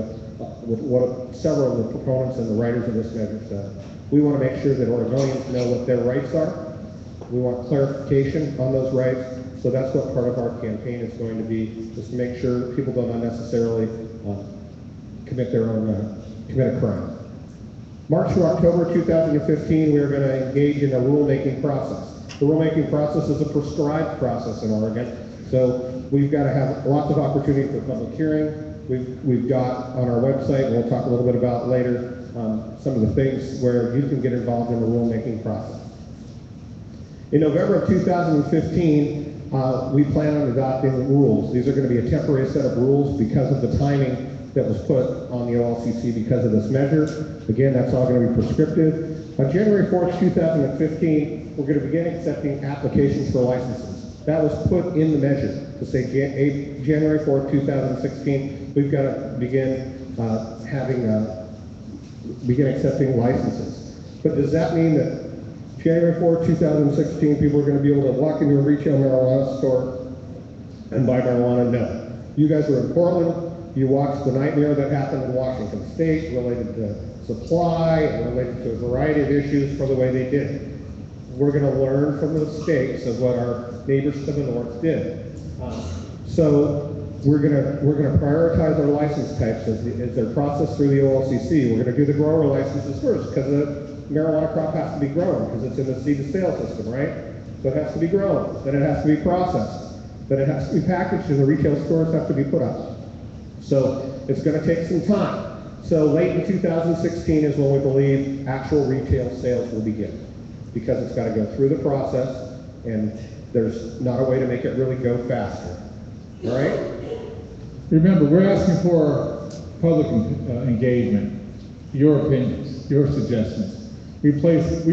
S5: what several of the proponents and the writers of this measure said. We want to make sure that Oregonians know what their rights are. We want clarification on those rights. So that's what part of our campaign is going to be, just to make sure that people don't unnecessarily commit a crime. March through October 2015, we are going to engage in a rulemaking process. The rulemaking process is a prescribed process in Oregon, so we've got to have lots of opportunity for public hearing. We've got on our website, and we'll talk a little bit about later, some of the things where you can get involved in the rulemaking process. In November of 2015, we plan on adopting rules. These are going to be a temporary set of rules because of the timing that was put on the OLCC because of this measure. Again, that's all going to be prescriptive. On January 4th, 2015, we're going to begin accepting applications for licenses. That was put in the measure to say January 4th, 2016, we've got to begin begin accepting licenses. But does that mean that January 4th, 2016, people are going to be able to walk into a retail marijuana store and buy marijuana? No. You guys were in Portland. You watched the nightmare that happened in Washington State related to supply and related to a variety of issues for the way they did it. We're going to learn from the mistakes of what our neighbors to the north did. So we're going to prioritize our license types as they're processed through the OLCC. We're going to do the grower licenses first because the marijuana crop has to be grown because it's in the seed to sale system, right? So it has to be grown, then it has to be processed, then it has to be packaged, and the retail stores have to be put up. So it's going to take some time. So late in 2016 is when we believe actual retail sales will begin, because it's got to go through the process, and there's not a way to make it really go faster. All right?
S6: Remember, we're asking for public engagement, your opinions, your suggestions. We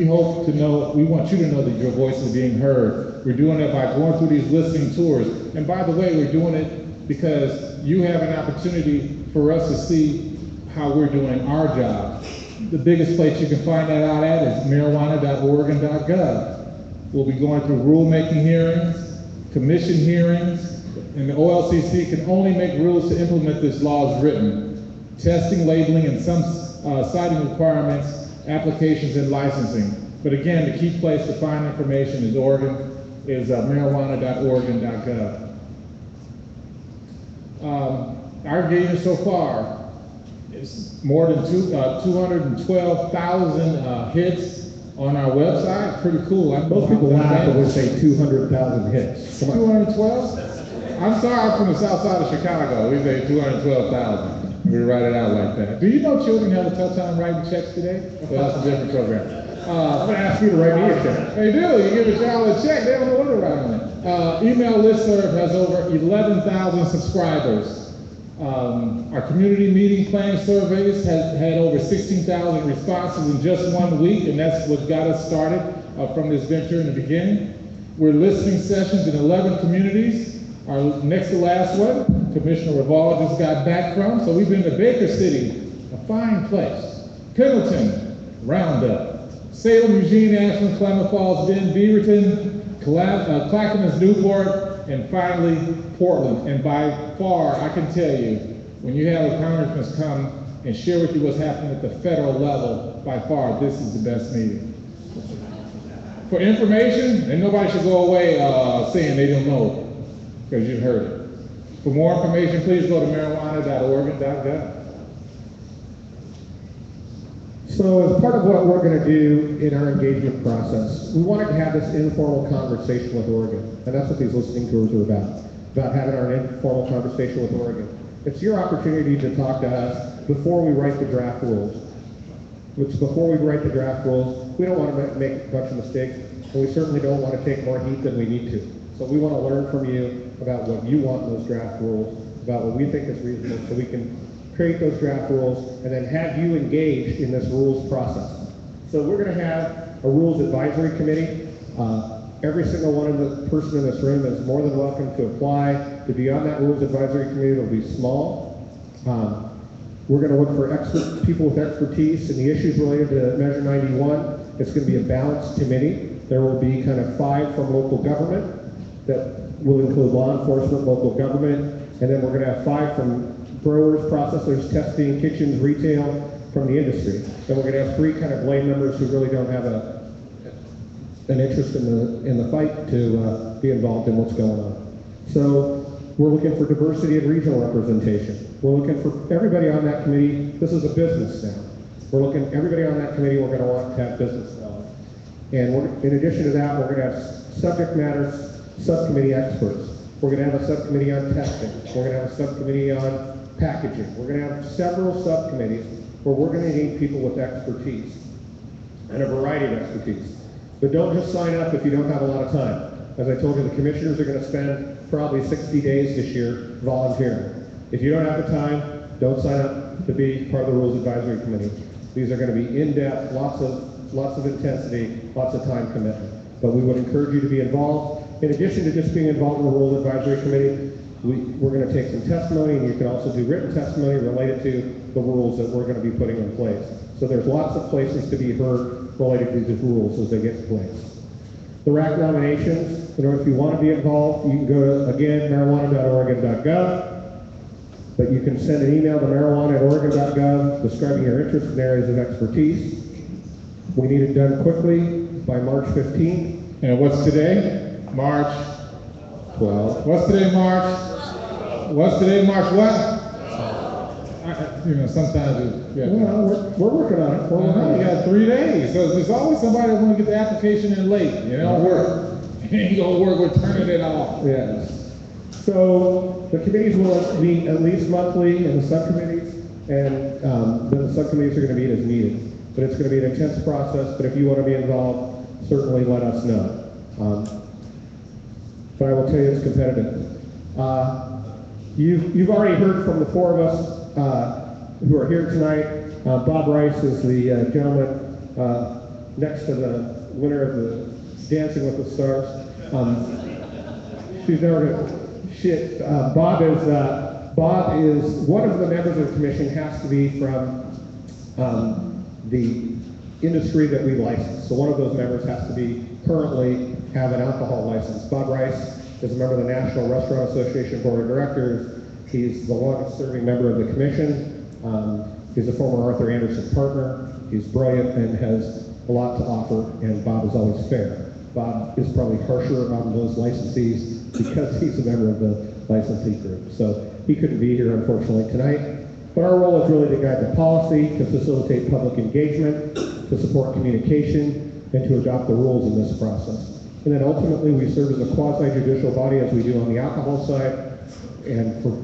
S6: hope to know, we want you to know that your voice is being heard. We're doing it by going through these listening tours. And by the way, we're doing it because you have an opportunity for us to see how we're doing our job. The biggest place you can find that out at is marijuana.oregon.gov. We'll be going through rulemaking hearings, commission hearings, and the OLCC can only make rules to implement this law as written. Testing, labeling, and some citing requirements, applications, and licensing. But again, the key place to find information is marijuana.oregon.gov. Our engagement so far is more than 212,000 hits on our website. Pretty cool.
S5: Most people laugh when we say 200,000 hits.
S6: 212? I'm sorry, I'm from the south side of Chicago. We say 212,000. We write it out like that. Do you know children have a tough time writing checks today? Well, that's a different program.
S5: I'm going to ask you to write me a check.
S6: They do. You give a child a check, they don't know what to write on it. Email listserv has over 11,000 subscribers. Our community meeting plan surveys has had over 16,000 responses in just 1 week, and that's what got us started from this venture in the beginning. We're listening sessions in 11 communities. Our next to last one, Commissioner Reval just got back from, so we've been to Baker City, a fine place, Pendleton, Roundup, Salem, Eugene, Ashland, Klamath Falls, Bend, Beaverton, Clackamas, Newport, and finally, Portland. And by far, I can tell you, when you have a congressman come and share with you what's happening at the federal level, by far, this is the best meeting. For information, and nobody should go away saying they don't know, because you've heard it. For more information, please go to marijuana.oregon.gov.
S5: So as part of what we're going to do in our engagement process, we wanted to have this informal conversation with Oregon. And that's what these listening tours are about having our informal conversation with Oregon. It's your opportunity to talk to us before we write the draft rules. Before we write the draft rules, we don't want to make a bunch of mistakes, and we certainly don't want to take more heat than we need to. So we want to learn from you about what you want in those draft rules, about what we think is reasonable, so we can create those draft rules and then have you engaged in this rules process. So we're going to have a rules advisory committee. Every single one of the person in this room is more than welcome to apply to be on that rules advisory committee. It'll be small. We're going to look for people with expertise in the issues related to Measure 91. It's going to be a balanced committee. There will be kind of 5 from local government that will include law enforcement, local government, and then we're going to have 5 from growers, processors, testing, kitchens, retail, from the industry. Then we're going to have 3 kind of lay members who really don't have an interest in the fight to be involved in what's going on. So we're looking for diversity and regional representation. We're looking for everybody on that committee. This is a business now. We're looking, everybody on that committee, we're going to want to have business knowledge. And in addition to that, we're going to have subject matter subcommittee experts. We're going to have a subcommittee on testing. We're going to have a subcommittee on packaging. We're going to have several subcommittees where we're going to need people with expertise and a variety of expertise. But don't just sign up if you don't have a lot of time. As I told you, the commissioners are going to spend probably 60 days this year volunteering. If you don't have the time, don't sign up to be part of the Rules Advisory Committee. These are going to be in-depth, lots of intensity, lots of time commitment. But we would encourage you to be involved. In addition to just being involved in the Rules Advisory Committee, we're going to take some testimony, and you can also do written testimony related to the rules that we're going to be putting in place. So there's lots of places to be heard related to these rules as they get in place. The RAC nominations, if you want to be involved, you can go to, again, marijuana.oregon.gov, but you can send an email to marijuana@oregon.gov describing your interest in areas of expertise. We need it done quickly by March 15th.
S6: And what's today? March
S5: 12.
S6: What's today, March? What's today, March what? Sometimes it's,
S5: Well, we're working on it. We're working on
S6: you
S5: it.
S6: got 3 days. So there's always somebody that want to get the application in late. It don't work. It ain't gonna work with turning it off.
S5: Yes. So the committees will meet at least monthly, and the subcommittees, and then the subcommittees are going to meet as needed. But it's going to be an intense process. But if you want to be involved, certainly let us know. But I will tell you, it's competitive. You've already heard from the 4 of us who are here tonight. Bob Rice is the gentleman next to the winner of the Dancing with the Stars. She's never gonna. Bob is one of the members of the commission. Has to be from the industry that we license. So one of those members has to be currently have an alcohol license. Bob Rice is a member of the National Restaurant Association Board of Directors. He's the longest serving member of the commission. He's a former Arthur Anderson partner. He's brilliant and has a lot to offer, and Bob is always fair. Bob is probably harsher on those licensees because he's a member of the licensee group. So he couldn't be here, unfortunately, tonight. But our role is really to guide the policy, to facilitate public engagement, to support communication, and to adopt the rules in this process. And then ultimately, we serve as a quasi-judicial body, as we do on the alcohol side, and for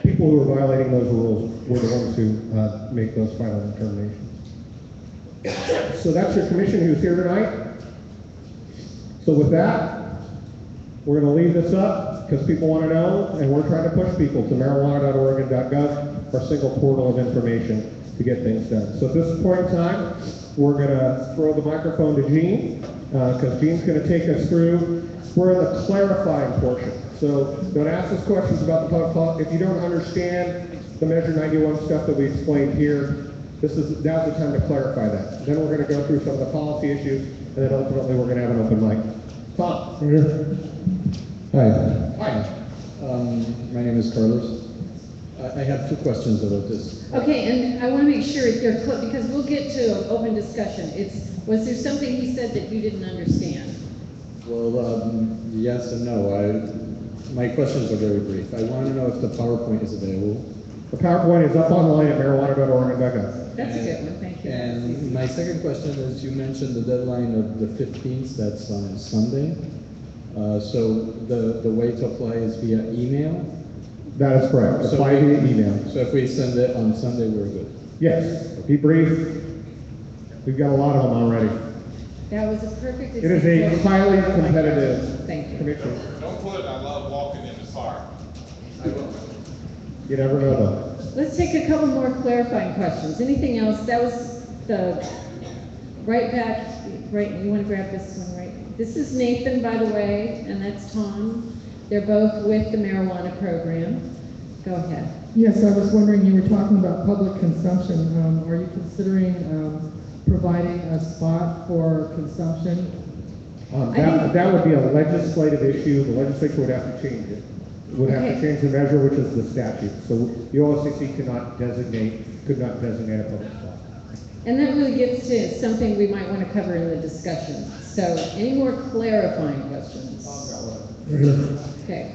S5: people who are violating those rules, we're the ones who make those final determinations. So that's your commission who's here tonight. So with that, we're going to leave this up because people want to know, and we're trying to push people to marijuana.oregon.gov, our single portal of information to get things done. So at this point in time, we're going to throw the microphone to Gene, because Gene's going to take us through. We're in the clarifying portion. So don't ask us questions about the public. If you don't understand the Measure 91 stuff that we explained here, now's the time to clarify that. Then we're going to go through some of the policy issues, and then ultimately we're going to have an open mic. Tom.
S7: Hi.
S6: Hi.
S7: My name is Carlos. I have 2 questions about this.
S3: Okay, and I want to make sure they're clear, because we'll get to an open discussion. Was there something he said that you didn't understand?
S7: Well, yes and no. My questions are very brief. I want to know if the PowerPoint is available.
S5: The PowerPoint is up online at marijuana.oregon.gov.
S3: That's a good one, thank you.
S7: And my second question is, you mentioned the deadline of the 15th, that's on Sunday. So the way to apply is via email?
S5: That is correct.
S7: So
S5: Apply via email.
S7: So if we send it on Sunday, we're good?
S5: Yes. Be brief. We've got a lot of them already.
S3: That was a perfect
S5: It is a
S3: example.
S5: highly competitive
S3: Thank you.
S5: commission.
S4: Don't put it, I love walking in the park.
S5: You never know though.
S3: Let's take a couple more clarifying questions. Anything else? That was the right back, right, you want to grab this one, right? This is Nathan, by the way, and that's Tom. They're both with the marijuana program. Go ahead.
S8: Yes, I was wondering, you were talking about public consumption. Are you considering providing a spot for consumption
S5: That would be a legislative issue. The legislature would have to change it. Would have to
S3: Okay.
S5: change the measure, which is the statute. So the OLCC could not designate a public spot.
S3: And that really gets to something we might want to cover in the discussion. So any more clarifying questions? Okay.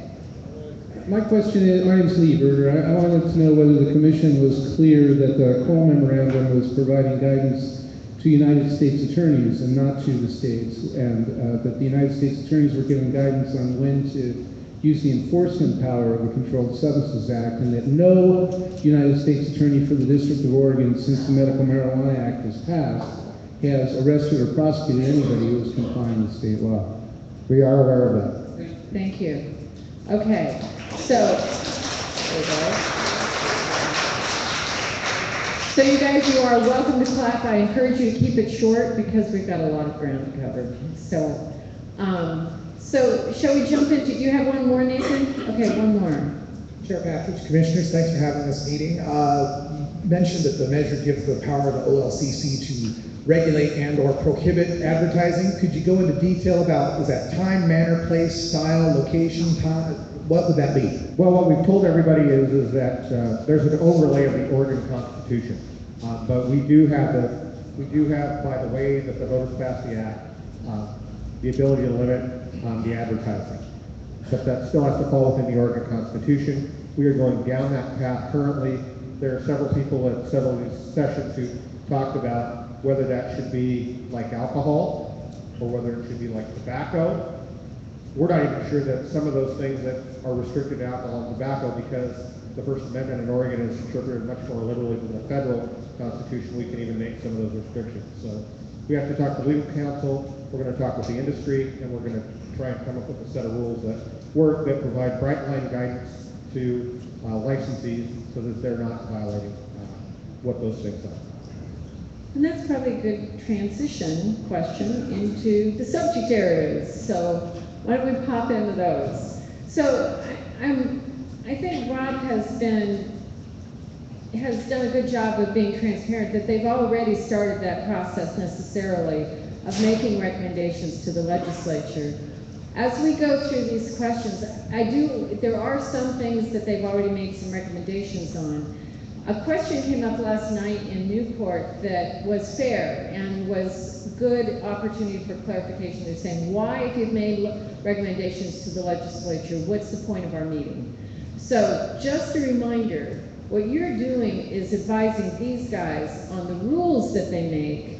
S9: My question is, my name's Lee Berger. I wanted to know whether the commission was clear that the Cole memorandum was providing guidance to United States attorneys and not to the states, and that the United States attorneys were given guidance on when to use the enforcement power of the Controlled Substances Act, and that no United States attorney for the District of Oregon, since the Medical Marijuana Act was passed, has arrested or prosecuted anybody who was complying with state law.
S5: We are aware of that.
S3: Thank you. Okay, so, there you go. So you guys, you are welcome to clap. I encourage you to keep it short because we've got a lot of ground to cover. So shall we jump into, do you have one more, Nathan? Okay, one more.
S10: Chair Patrick, Commissioners, thanks for having this meeting. You mentioned that the measure gives the power to OLCC to regulate and or prohibit advertising. Could you go into detail about, is that time, manner, place, style, location, time? What would that be?
S5: Well, what we've told everybody is that there's an overlay of the Oregon Constitution, but we do have, by the way that the voters passed the act, the ability to limit the advertising. But that still has to fall within the Oregon Constitution. We are going down that path currently. There are several people at several of these sessions who talked about whether that should be like alcohol or whether it should be like tobacco. We're not even sure that some of those things that are restricted to alcohol and tobacco, because the First Amendment in Oregon is interpreted much more liberally than the federal Constitution, we can even make some of those restrictions. So we have to talk to legal counsel, we're going to talk with the industry, and we're going to try and come up with a set of rules that work, that provide bright line guidance to licensees so that they're not violating what those things are.
S3: And that's probably a good transition question into the subject areas. So why don't we pop into those? So I think Rob has done a good job of being transparent that they've already started that process necessarily of making recommendations to the legislature. As we go through these questions, there are some things that they've already made some recommendations on. A question came up last night in Newport that was fair and was good opportunity for clarification. They're saying, why, if you've made recommendations to the legislature, what's the point of our meeting? So just a reminder, what you're doing is advising these guys on the rules that they make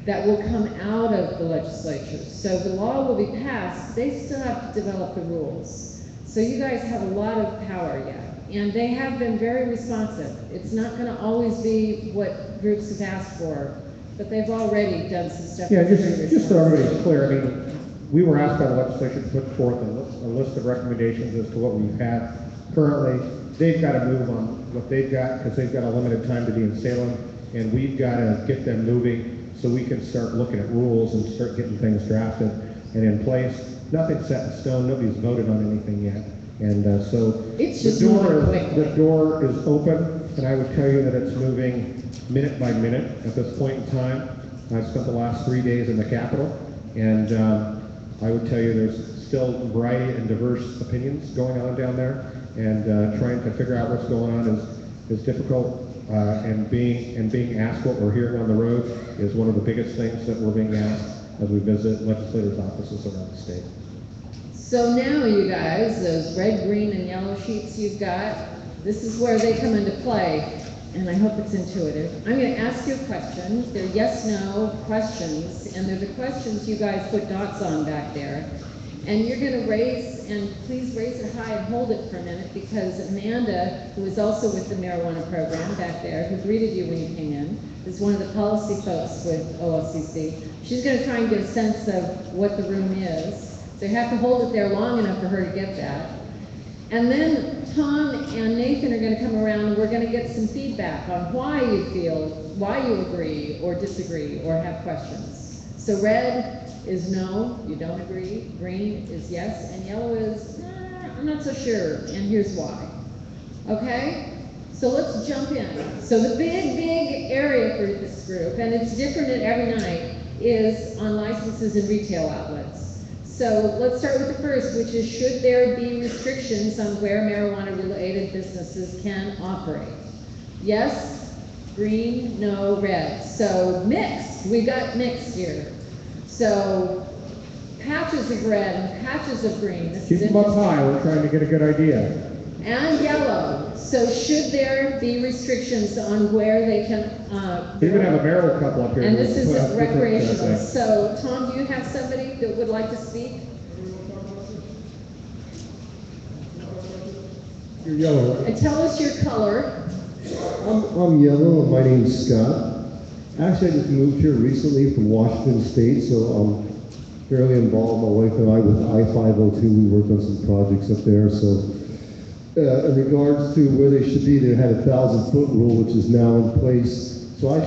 S3: that will come out of the legislature. So the law will be passed, they still have to develop the rules. So you guys have a lot of power yet. And they have been very responsive. It's not going to always be what groups have asked for, but they've already done some stuff.
S5: Yeah, just so everybody's clear, I mean, we were asked by the legislature to put forth a list of recommendations as to what we've had currently. They've got to move on what they've got because they've got a limited time to be in Salem, and we've got to get them moving so we can start looking at rules and start getting things drafted and in place. Nothing's set in stone. Nobody's voted on anything yet. And so
S3: it's
S5: the door is open, and I would tell you that it's moving minute by minute at this point in time. I've spent the last 3 days in the Capitol, and I would tell you there's still a variety and diverse opinions going on down there, and trying to figure out what's going on is difficult, and being asked what we're hearing on the road is one of the biggest things that we're being asked as we visit legislators' offices around the state.
S3: So now you guys, those red, green, and yellow sheets you've got, this is where they come into play, and I hope it's intuitive. I'm going to ask you a question. They're yes-no questions, and they're the questions you guys put dots on back there. And you're going to raise, and please raise it high and hold it for a minute, because Amanda, who is also with the marijuana program back there, who greeted you when you came in, is one of the policy folks with OLCC. She's going to try and get a sense of what the room is. So you have to hold it there long enough for her to get that. And then Tom and Nathan are going to come around and we're going to get some feedback on why you feel, why you agree or disagree or have questions. So red is no, you don't agree. Green is yes. And yellow is, I'm not so sure. And here's why. Okay? So let's jump in. So the big area for this group, and it's different at every night, is on licenses and retail outlets. So let's start with the first, which is, should there be restrictions on where marijuana-related businesses can operate? Yes, green, no, red. So mixed, we got mixed here. So patches of red and patches of green. This
S5: Keep
S3: is
S5: them up
S3: interesting.
S5: high, we're trying to get a good idea.
S3: And yellow. So should there be restrictions on where they can,
S5: We even have a barrel couple up here.
S3: and this is
S5: Put up different,
S3: recreational.
S5: things.
S3: So Tom, do you have somebody that would like to speak?
S11: You're yellow, right?
S3: And tell us your color.
S11: I'm yellow, and my name's Scott. Actually, I just moved here recently from Washington State, so I'm fairly involved. My wife and I with I-502, we worked on some projects up there. So in regards to where they should be, they had a 1,000-foot rule, which is now in place. So I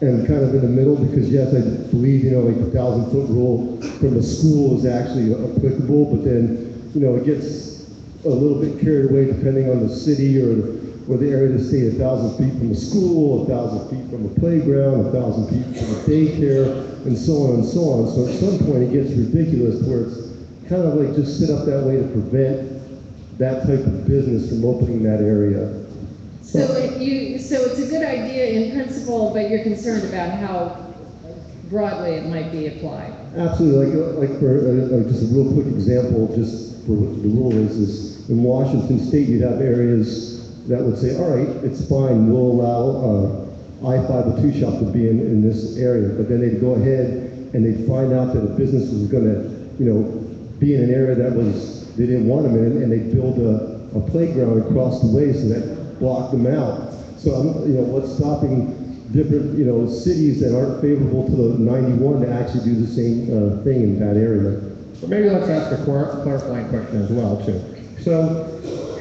S11: am kind of in the middle, because yes, I believe, like the 1,000-foot rule from the school is actually applicable, but then, it gets a little bit carried away depending on the city or the area of the state. 1,000 feet from the school, 1,000 feet from the playground, 1,000 feet from the daycare, and so on and so on. So at some point it gets ridiculous where it's kind of like just set up that way to prevent that type of business from opening that area.
S3: So it's a good idea in principle, but you're concerned about how broadly it might be applied.
S11: Absolutely. Like for just a real quick example, just for what the rule is in Washington State, you'd have areas that would say, all right, it's fine, we'll allow I-502 shop to be in this area, but then they'd go ahead and they'd find out that a business was going to, be in an area that they didn't want them in, and they'd build a playground across the way, so that blocked them out. So, what's stopping different, cities that aren't favorable to the 91 to actually do the same thing in that area?
S5: So maybe let's ask a clarifying question as well, too. So,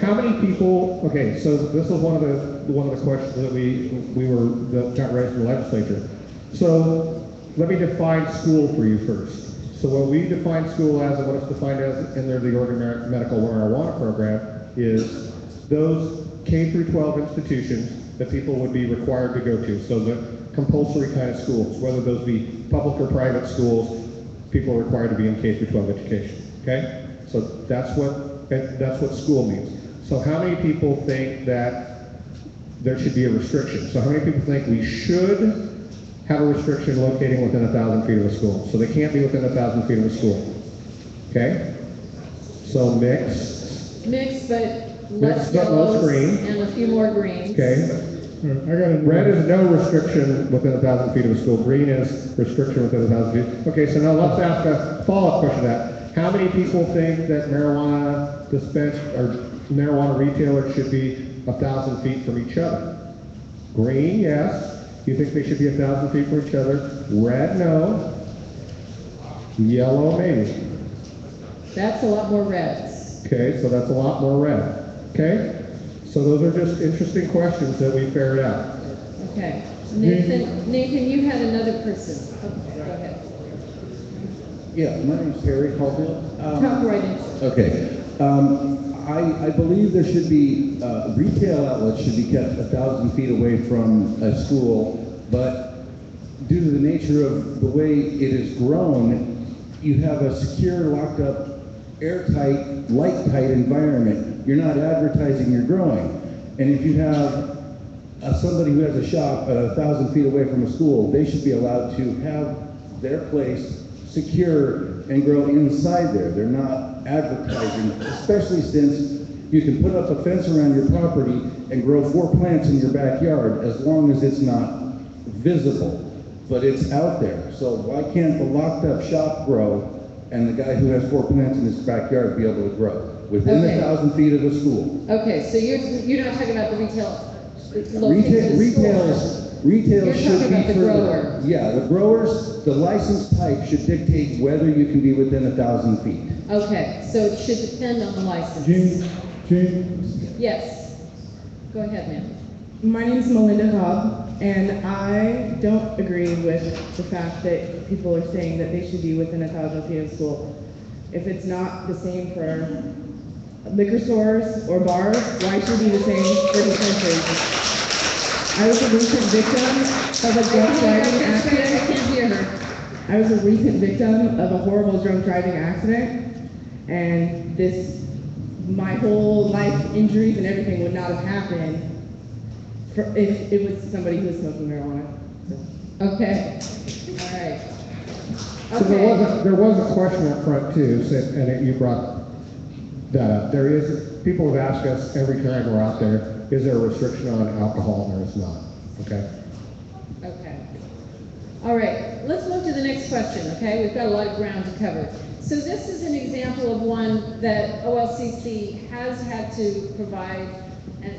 S5: how many people? Okay, so this was one of the questions that got raised in the legislature. So, let me define school for you first. So, what we define school as, and what it's defined as in the Oregon Medical Marijuana Program, is those K through 12 institutions that people would be required to go to. So, the compulsory kind of schools, whether those be public or private schools, people are required to be in K through 12 education. Okay, so that's what school means. So how many people think that there should be a restriction? So how many people think we should have a restriction locating within 1,000 feet of a school? So they can't be within 1,000 feet of a school. Okay, so mixed,
S3: but
S5: but
S3: less
S5: no
S3: yellows
S5: green.
S3: and a few more greens.
S5: Okay. Red is no restriction within 1,000 feet of a school. Green is restriction within 1,000 feet. Okay, so now let's ask a follow-up question to that. How many people think that marijuana marijuana retailers should be 1,000 feet from each other? Green, yes. You think they should be 1,000 feet from each other? Red, no. Yellow, maybe.
S3: That's a lot more reds.
S5: Okay, so that's a lot more red. Okay? So those are just interesting questions that we ferret out.
S3: Okay. Nathan, you had another person. Okay, go ahead.
S2: Yeah, my name's Harry Caulfield.
S3: Talk right into it.
S2: Okay. I believe there should be, retail outlets should be kept 1,000 feet away from a school, but due to the nature of the way it is grown, you have a secure, locked up, airtight, light-tight environment. You're not advertising you're growing. And if you have somebody who has a shop 1,000 feet away from a school, they should be allowed to have their place secure and grow inside there. They're not advertising, especially since you can put up a fence around your property and grow 4 plants in your backyard as long as it's not visible, but it's out there. So why can't the locked up shop grow and the guy who has 4 plants in his backyard be able to grow within 1,000 feet of a school?
S3: Okay, so you're not talking about the retail located
S2: Retail
S3: You're
S2: should
S3: talking
S2: be
S3: about the
S2: for
S3: grower.
S2: Yeah, the growers, the licensed type should dictate whether you can be within 1,000 feet.
S3: Okay, so it should depend on the license.
S9: Jane?
S3: Yes. Go ahead, ma'am.
S1: My name's Melinda Hobb, and I don't agree with the fact that people are saying that they should be within 1,000 feet of school. If it's not the same for liquor stores or bars, why should it be the same for dispensaries? I was a recent victim of a drunk driving accident.
S3: I can't hear her.
S1: I was a recent victim of a horrible drunk driving accident, and my whole life injuries and everything would not have happened if it was somebody who was smoking marijuana.
S3: Okay, all right.
S5: So there was a question up front too, and you brought that up. People have asked us every time we're out there, is there a restriction on alcohol, or it's not, okay?
S3: Okay. All right, let's move to the next question, okay? We've got a lot of ground to cover. So this is an example of one that OLCC has had to provide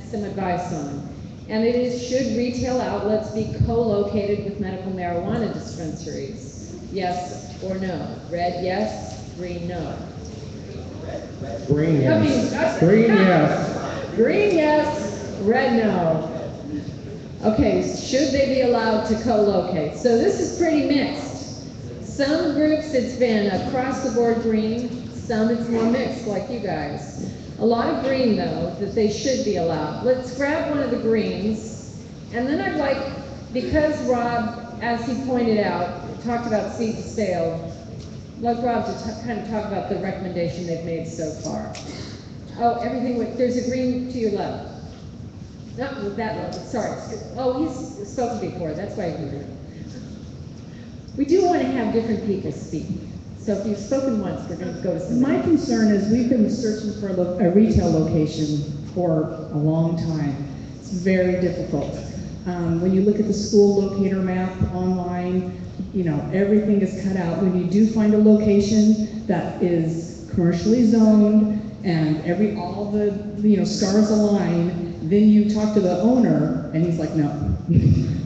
S3: some advice on. And it is, should retail outlets be co-located with medical marijuana dispensaries? Yes or no? Red, yes. Green, no.
S5: Green, yes. Green, yes.
S3: Green, yes. Red, no. Okay, should they be allowed to co-locate? So this is pretty mixed. Some groups it's been across the board green, some it's more mixed like you guys. A lot of green though, that they should be allowed. Let's grab one of the greens, and then I'd like, because Rob, as he pointed out, talked about seed to sale, I'd like Rob to kind of talk about the recommendation they've made so far. Oh, there's a green to your left. Not with that level, sorry. Oh, he's spoken before, that's why I heard it. We do want to have different people speak. So if you've spoken once, we're going to go to somebody.
S8: My concern is we've been searching for a retail location for a long time. It's very difficult. When you look at the school locator map online, everything is cut out. When you do find a location that is commercially zoned and all the stars align, then you talk to the owner and he's like, no,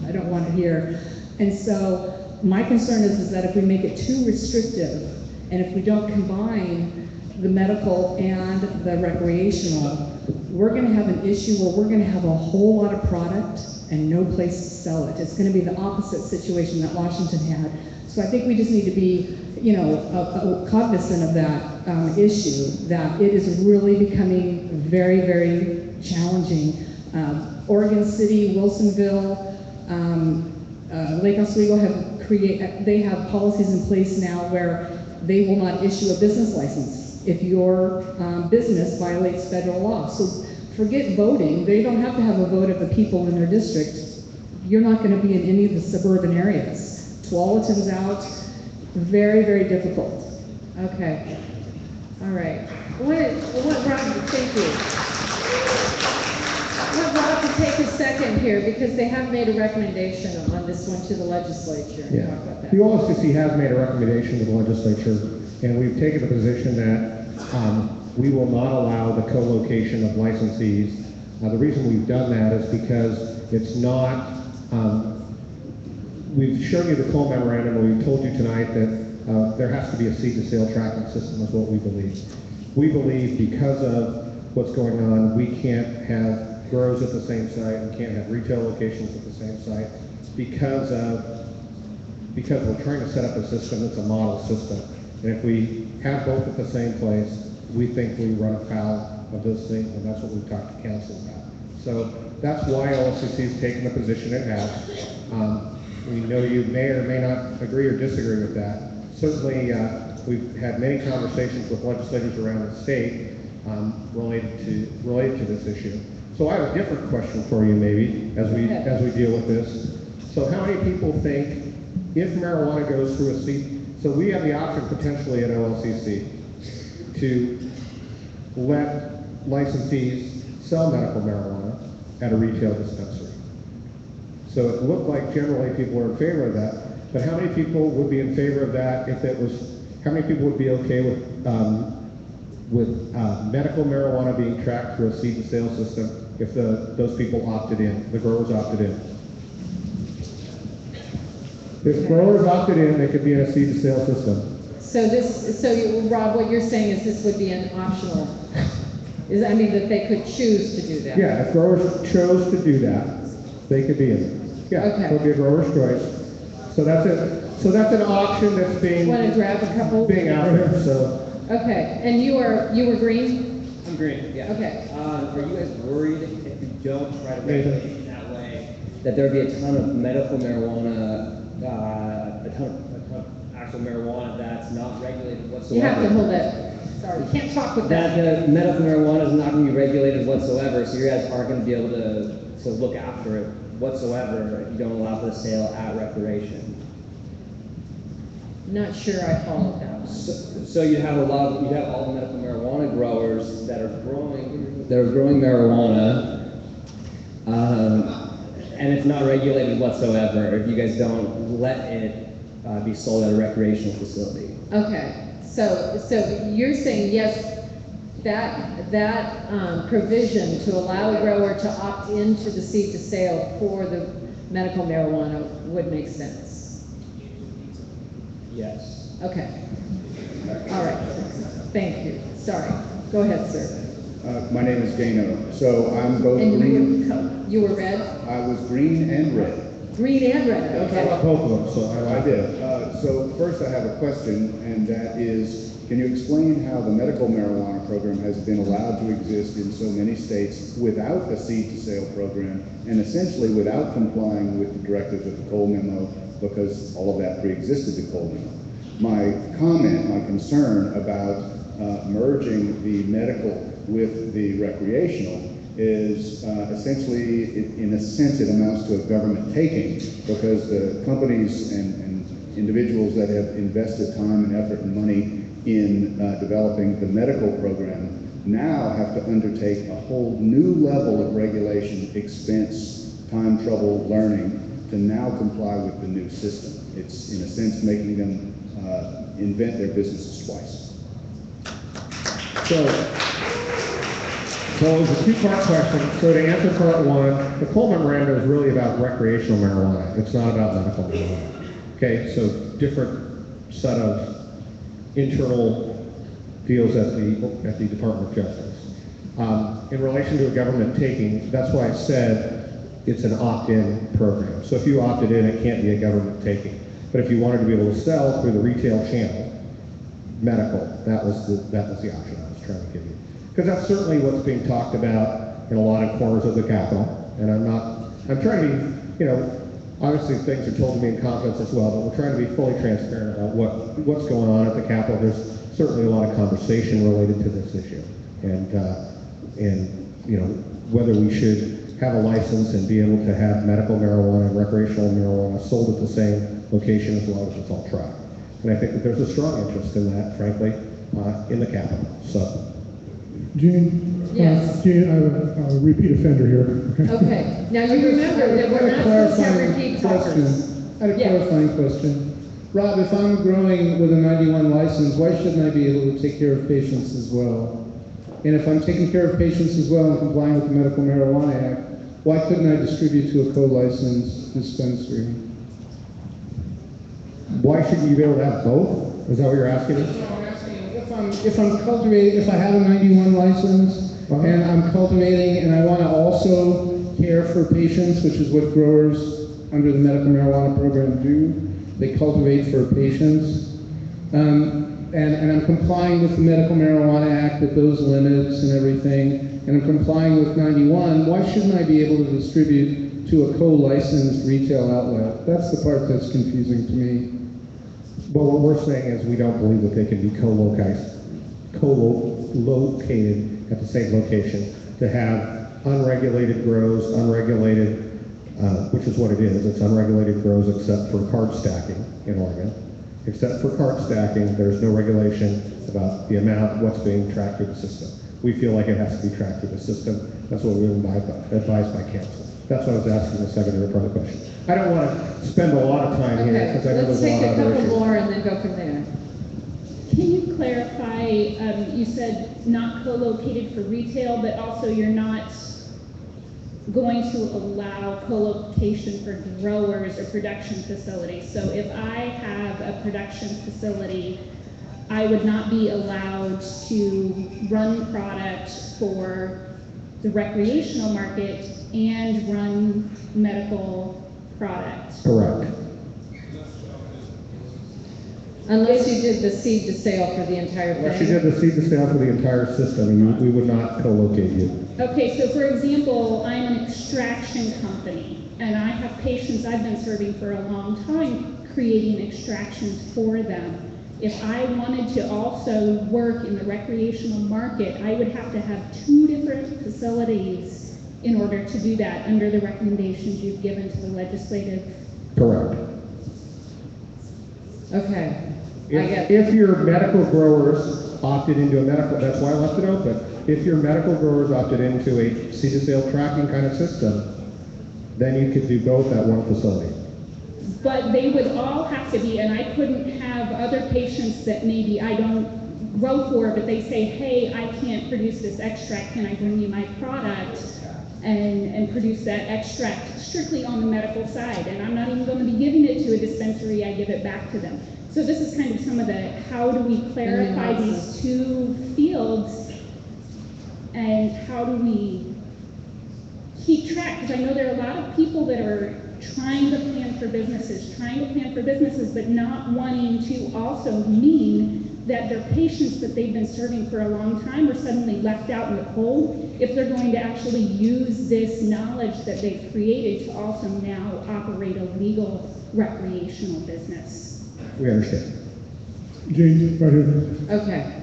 S8: I don't want it here. And so my concern is that if we make it too restrictive, and if we don't combine the medical and the recreational, we're going to have an issue where we're going to have a whole lot of product and no place to sell it. It's going to be the opposite situation that Washington had. So I think we just need to be, cognizant of that issue, that it is really becoming very, very challenging. Oregon City, Wilsonville, Lake Oswego they have policies in place now where they will not issue a business license if your business violates federal law. So forget voting. They don't have to have a vote of the people in their district. You're not going to be in any of the suburban areas. Tualatin's out. Very, very difficult.
S3: Okay. All right. I want Rob to thank you. I want Rob to take a second here because they have made a recommendation on this one to the legislature.
S5: Yeah.
S3: Talk about that.
S5: The OLCC has made a recommendation to the legislature, and we've taken the position that we will not allow the co-location of licensees. The reason we've done that is because it's not, we've shown you the Cole memorandum, and we've told you tonight that there has to be a seed-to-sale tracking system is what we believe. We believe because of what's going on, we can't have grows at the same site, we can't have retail locations at the same site because we're trying to set up a system that's a model system. And if we have both at the same place, we think we run afoul of those things, and that's what we've talked to council about. So that's why OLCC has taken the position it has. We know you may or may not agree or disagree with that. Certainly, we've had many conversations with legislators around the state related to this issue. So I have a different question for you, maybe, as we deal with this. So how many people think if marijuana goes through a seed, so we have the option potentially at OLCC to let licensees sell medical marijuana at a retail dispensary. So it looked like generally people are in favor of that, but how many people would be in favor of that if it was, how many people would be okay with medical marijuana being tracked through a seed and sale system if those people opted in, the growers opted in? If growers opted in, they could be in a seed to sale system.
S3: Rob, what you're saying is this would be an optional, that they could choose to do that?
S5: Yeah, if growers chose to do that, they could be in it. Yeah,
S3: okay.
S5: It would be a grower's choice. So that's it. So that's an option that's being.
S3: Want to grab a couple?
S5: Being out there. So.
S3: Okay, and you were green?
S12: I'm green. Yeah.
S3: Okay.
S12: Are you guys worried if you don't try to regulate it that way, that there would be a ton of medical marijuana, a ton of medical marijuana that's not regulated whatsoever.
S3: You have to hold that, sorry, you can't talk with
S12: That
S3: that.
S12: the medical marijuana is not going to be regulated whatsoever, so you guys aren't going to be able to look after it whatsoever if you don't allow for the sale at recreation.
S3: Not sure I followed that one.
S12: So you have all the medical marijuana growers that are growing marijuana, and it's not regulated whatsoever if you guys don't let it be sold at a recreational facility.
S3: Okay, so you're saying, yes, that provision to allow a grower to opt into the seed to sale for the medical marijuana would make sense?
S12: Yes.
S3: Okay. All right. Thank you. Sorry. Go ahead, sir.
S13: My name is Gano. So I'm both
S3: And
S13: green.
S3: you were red?
S13: I was green and red.
S3: Green and red, okay.
S5: Both of them, so
S13: I did. So first I have a question, and that is, can you explain how the medical marijuana program has been allowed to exist in so many states without a seed to sale program, and essentially without complying with the directives of the Cole memo, because all of that pre-existed the Cole memo? My concern about merging the medical with the recreational is essentially, in a sense, it amounts to a government taking, because the companies and individuals that have invested time and effort and money in developing the medical program now have to undertake a whole new level of regulation, expense, time, trouble, learning to now comply with the new system. It's, in a sense, making them invent their businesses twice.
S5: So it's a two-part question. So to answer part one, the Cole memorandum is really about recreational marijuana. It's not about medical marijuana. Okay, so different set of internal deals at the Department of Justice. In relation to a government taking, that's why I said it's an opt-in program. So if you opted in, it can't be a government taking. But if you wanted to be able to sell through the retail channel, medical, that was the option I was trying to give you. Because that's certainly what's being talked about in a lot of corners of the Capitol. And I'm trying to be, obviously things are told to me in confidence as well, but we're trying to be fully transparent about what's going on at the Capitol. There's certainly a lot of conversation related to this issue. And whether we should have a license and be able to have medical marijuana and recreational marijuana sold at the same location as long as it's all tracked. And I think that there's a strong interest in that, frankly, in the Capitol. So.
S9: June?
S3: Yes.
S9: June, I'm a repeat offender here.
S3: Okay. Now you remember that we're not supposed to have repeat talkers.
S9: I had a clarifying question. Rob, if I'm growing with a 91 license, why shouldn't I be able to take care of patients as well? And if I'm taking care of patients as well and complying with the Medical Marijuana Act, why couldn't I distribute to a co-licensed dispensary?
S5: Why shouldn't you be able to have both? Is that what you're asking?
S9: If I'm cultivating, if I have a 91 license and I'm cultivating and I want to also care for patients, which is what growers under the medical marijuana program do, they cultivate for patients, and I'm complying with the Medical Marijuana Act with those limits and everything, and I'm complying with 91, why shouldn't I be able to distribute to a co-licensed retail outlet? That's the part that's confusing to me.
S5: Well, what we're saying is we don't believe that they can be co-located at the same location, to have unregulated grows, which is what it is. It's unregulated grows except for card stacking in Oregon. Except for card stacking, there's no regulation about the amount, what's being tracked through the system. We feel like it has to be tracked through the system. That's what we advised by council. That's what I was asking the secondary part of the question. I don't want to spend a lot of time here because I know
S3: Let's
S5: there's a
S3: take
S5: lot
S3: a
S5: of other
S3: couple
S5: issues.
S3: more and then go from there.
S14: Can you clarify, you said not co-located for retail, but also you're not going to allow co-location for growers or production facilities. So if I have a production facility, I would not be allowed to run product for the recreational market and run medical product.
S5: Correct.
S3: Unless you did the seed to sale for the entire thing.
S5: Unless you did the seed to sale for the entire system, we would not co-locate you.
S14: Okay, so for example, I'm an extraction company and I have patients I've been serving for a long time. creating extractions for them. If I wanted to also work in the recreational market, I would have to have 2 different facilities in order to do that under the recommendations you've given to the legislative.
S5: Correct.
S1: Okay. I get
S5: If your medical growers opted into a medical, that's why I left it open. If your medical growers opted into a seed to sale tracking kind of system, then you could do both at one facility.
S14: But they would all have to be, and I couldn't have other patients that maybe I don't grow for, but they say, hey, I can't produce this extract, can I bring you my product and produce that extract strictly on the medical side? And I'm not even going to be giving it to a dispensary, I give it back to them. So this is kind of some of the, how do we clarify these 2 fields, and how do we keep track? Because I know there are a lot of people that are trying to plan for businesses, but not wanting to also mean that their patients that they've been serving for a long time are suddenly left out in the cold if they're going to actually use this knowledge that they've created to also now operate a legal recreational business.
S5: We understand.
S15: James, right here.
S1: Okay.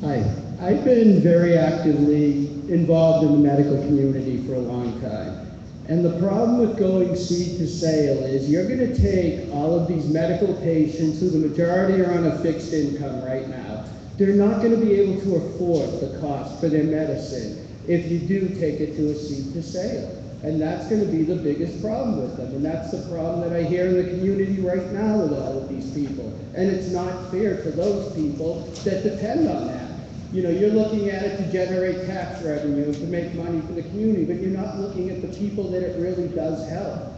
S16: Hi. I've been very actively involved in the medical community for a long time. And the problem with going seed to sale is you're going to take all of these medical patients who the majority are on a fixed income right now. They're not going to be able to afford the cost for their medicine if you do take it to a seed to sale. And that's going to be the biggest problem with them. And that's the problem that I hear in the community right now with all of these people. And it's not fair to those people that depend on that. You know, you're looking at it to generate tax revenue, to make money for the community, but you're not looking at the people that it really does help.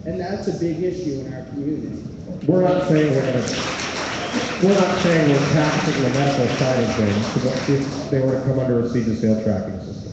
S16: And that's a big issue in our community.
S5: We're not saying we're taxing the medical side of things if they were to come under a seed to sale tracking system.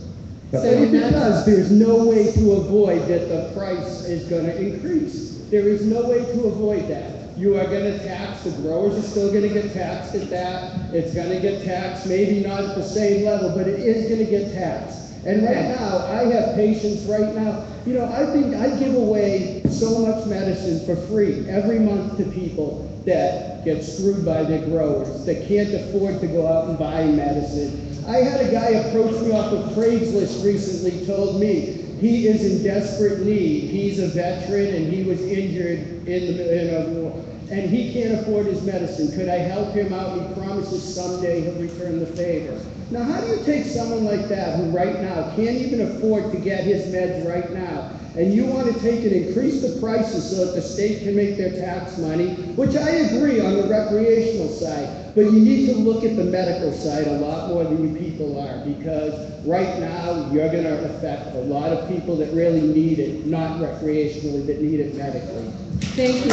S16: So if it does, there's no way to avoid that the price is going to increase. There is no way to avoid that. You are going to tax, the growers are still going to get taxed at that. It's going to get taxed, maybe not at the same level, but it is going to get taxed. And right now, I have patients right now, you know, I think I give away so much medicine for free every month to people that get screwed by their growers, that can't afford to go out and buy medicine. I had a guy approach me off of Craigslist recently, told me he is in desperate need. He's a veteran and he was injured in a war, and he can't afford his medicine. Could I help him out? He promises someday he'll return the favor. Now, how do you take someone like that who right now can't even afford to get his meds right now, and you want to take and increase the prices so that the state can make their tax money, which I agree on the recreational side, but you need to look at the medical side a lot more than you people are, because right now you're going to affect a lot of people that really need it, not recreationally, that need it medically.
S1: Thank you.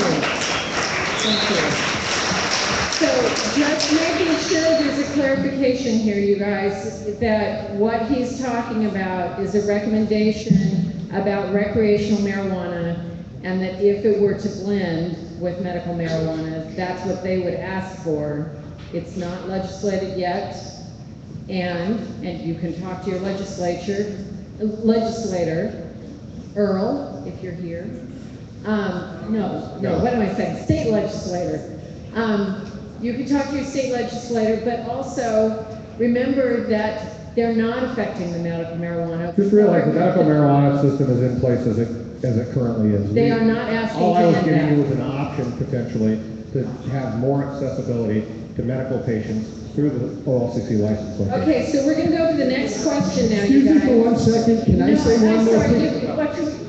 S1: Thank you. So just making sure there's a clarification here, you guys, that what he's talking about is a recommendation about recreational marijuana, and that if it were to blend with medical marijuana, that's what they would ask for. It's not legislated yet, and you can talk to your legislator, Earl, if you're here. What am I saying? State legislator. You can talk to your state legislator, but also remember that they're not affecting the medical marijuana.
S5: Just realize the medical marijuana system is in place as it currently is.
S1: They are not asking
S5: all I was
S1: to
S5: giving
S1: end
S5: you
S1: that.
S5: was an option potentially to have more accessibility to medical patients through the OLCC license.
S1: Okay, so we're going to go to the next question now,
S16: Excuse
S1: you
S16: me
S1: guys.
S16: for 1 second. Can I say one more thing?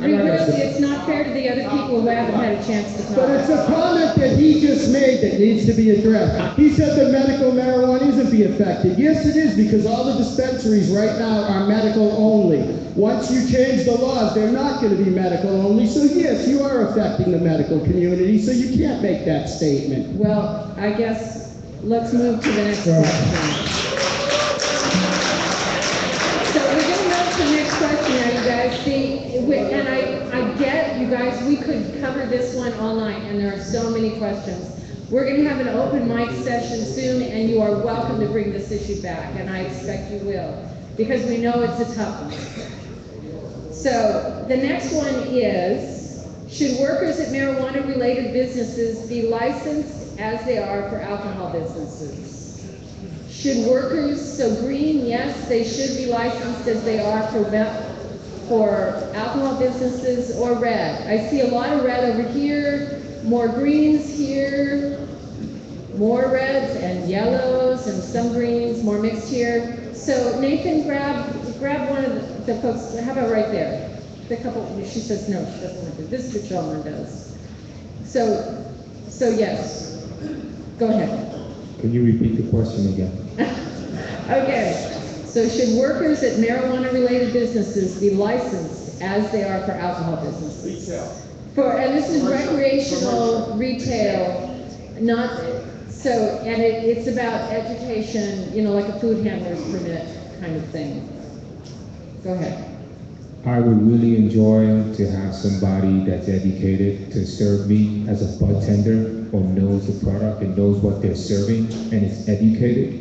S1: It's not fair to the other people who haven't had a chance to talk.
S16: But it's a comment that he just made that needs to be addressed. He said that medical marijuana isn't being affected. Yes, it is, because all the dispensaries right now are medical only. Once you change the laws, they're not going to be medical only. So yes, you are affecting the medical community, so you can't make that statement.
S1: Well, I guess let's move to the next question. So we're going to move to the next question now, you guys. And I get, you guys, we could cover this one all night, and there are so many questions. We're going to have an open mic session soon, and you are welcome to bring this issue back, and I expect you will, because we know it's a tough one. So the next one is,
S3: Should workers at marijuana-related businesses be licensed as they are for alcohol businesses? Should workers, so green, yes, they should be licensed as they are for alcohol businesses, or red? I see a lot of red over here, more greens here, more reds and yellows and some greens, more mixed here. So Nathan, grab one of the folks, how about right there? The couple, she says no, she doesn't want to. This patrolman does. So yes, go ahead.
S17: Can you repeat the question again?
S3: Okay, so should workers at marijuana-related businesses be licensed as they are for alcohol businesses? Retail. And this is recreational retail, not, so, and it's about education, you know, like a food handler's permit kind of thing. Go ahead.
S17: I would really enjoy to have somebody that's educated to serve me as a bartender or knows the product and knows what they're serving and is educated.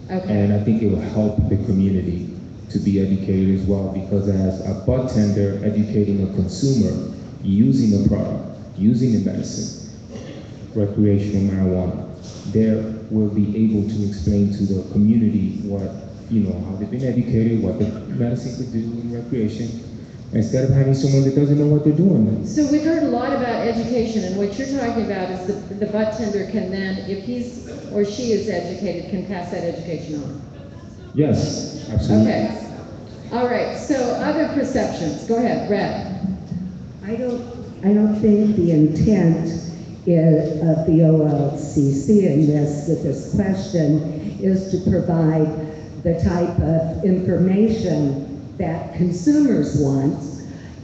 S3: Okay.
S17: And I think it will help the community to be educated as well, because as a bartender educating a consumer using the product, using the medicine, recreational marijuana, they will be able to explain to the community what, you know, how they've been educated, what the medicine could do in recreation, instead of having someone that doesn't know what they're doing.
S3: So we've heard a lot about education, and what you're talking about is the bartender can then, if he's or she is educated, can pass that education on.
S17: Yes, absolutely.
S3: Okay. All right, so other perceptions. Go ahead, Red.
S18: I don't think the intent of the OLCC in this, with this question, is to provide the type of information that consumers want.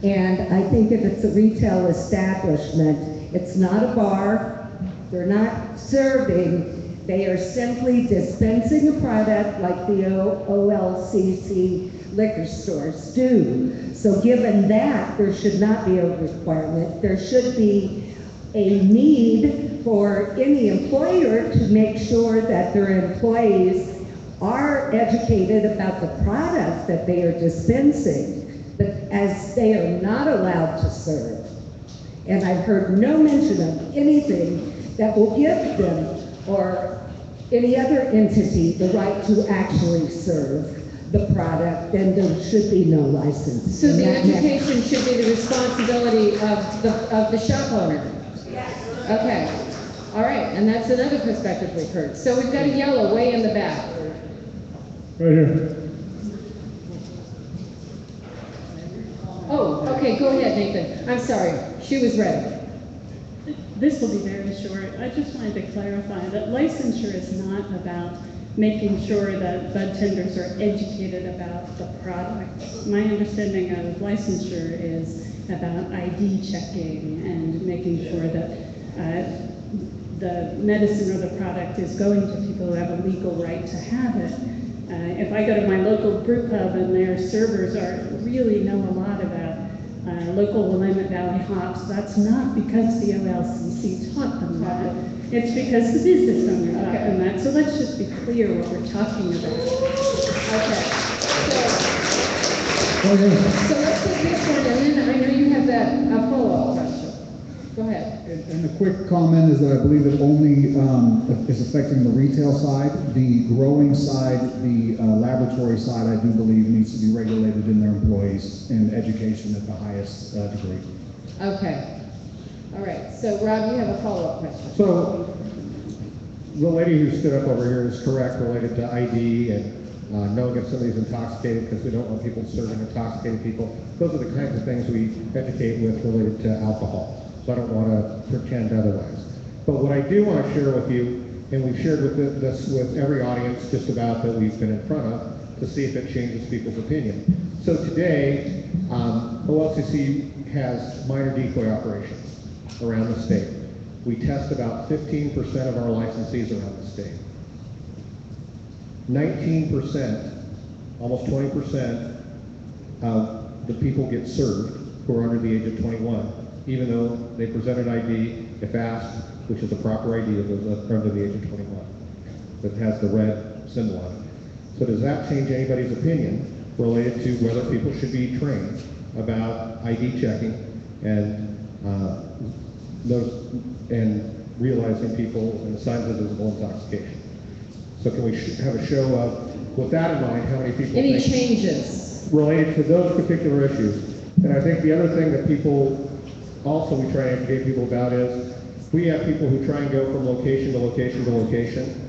S18: And I think if it's a retail establishment, it's not a bar, they're not serving, they are simply dispensing a product like the OLCC liquor stores do. So given that, there should not be a requirement. There should be a need for any employer to make sure that their employees are educated about the product that they are dispensing, but as they are not allowed to serve. And I've heard no mention of anything that will give them or any other entity the right to actually serve the product, then there should be no license.
S3: So the education should be the responsibility of the shop owner? Yes. Okay. All right, and that's another perspective we've heard. So we've got a yellow way in the back.
S15: Right here.
S3: Oh, okay, go ahead, Nathan. I'm sorry, she was ready.
S19: This will be very short. I just wanted to clarify that licensure is not about making sure that bud tenders are educated about the product. My understanding of licensure is about ID checking and making sure that the medicine or the product is going to people who have a legal right to have it. If I go to my local brew pub and their servers really know a lot about local Willamette Valley hops, that's not because the OLCC taught them that. It's because the business owner taught them that. So let's just be clear what we're talking about.
S3: Okay. So let's take this one, and then I know you have a follow-up question. Go ahead.
S20: And a quick comment is that I believe it only is affecting the retail side. The growing side, the laboratory side, I do believe needs to be regulated in their employees and education at the highest degree.
S3: Okay. All right. So Rob, you have a follow-up question.
S5: So the lady who stood up over here is correct related to ID and knowing if somebody's intoxicated, because we don't want people serving intoxicated people. Those are the kinds of things we educate with related to alcohol. So I don't want to pretend otherwise. But what I do want to share with you, and we've shared this with every audience just about that we've been in front of, to see if it changes people's opinion. So today, OLCC has minor decoy operations around the state. We test about 15% of our licensees around the state. 19%, almost 20% of the people get served who are under the age of 21, even though they present an ID, if asked, which is the proper ID of those under the age of 21, that has the red symbol on it. So does that change anybody's opinion related to whether people should be trained about ID checking and and realizing people and the signs of visible intoxication. So can we have a show of, with that in mind, how many people
S8: Any
S5: think
S8: changes?
S5: related to those particular issues? And I think the other thing that people also we try and educate people about is we have people who try and go from location to location to location.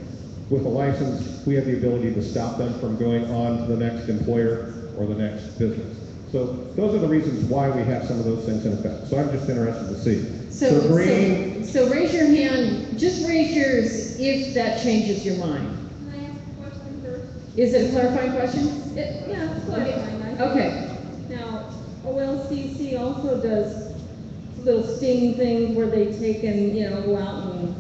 S5: With a license, we have the ability to stop them from going on to the next employer or the next business. So those are the reasons why we have some of those things in effect. So I'm just interested to see.
S8: So
S5: green.
S8: So raise your hand, just raise yours if that changes your mind.
S3: Can I ask a question first?
S8: Is it a clarifying question?
S3: Yeah, it's clarifying. I think.
S8: Okay.
S3: Now, OLCC also does little sting things where they take and, go out and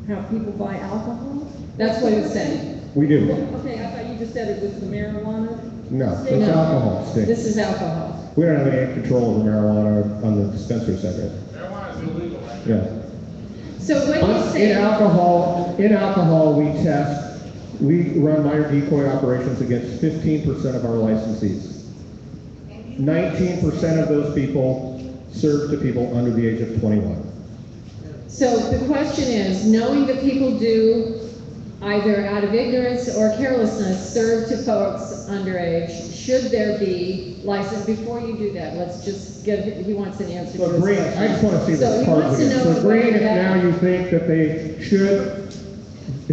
S3: have people buy alcohol?
S8: That's what it's saying.
S5: We do.
S3: Okay, I thought you just said it was the marijuana.
S5: No, it's
S8: No.
S5: alcohol stick.
S8: This is alcohol.
S5: We don't have any control over marijuana on the dispensary side.
S4: Marijuana is illegal right
S5: Yeah.
S8: So what you say?
S5: In alcohol, we run minor decoy operations against 15% of our licensees. 19% of those people serve to people under the age of 21.
S8: So the question is, knowing that people do either out of ignorance or carelessness serve to folks underage, should there be license? Before you do that, let's just he wants an answer to
S5: So
S8: his
S5: green,
S8: question.
S5: I just want to see
S8: So
S5: the
S8: he
S5: cards
S8: wants to
S5: again.
S8: know
S5: So green,
S8: whether
S5: if
S8: that-
S5: now you think that they should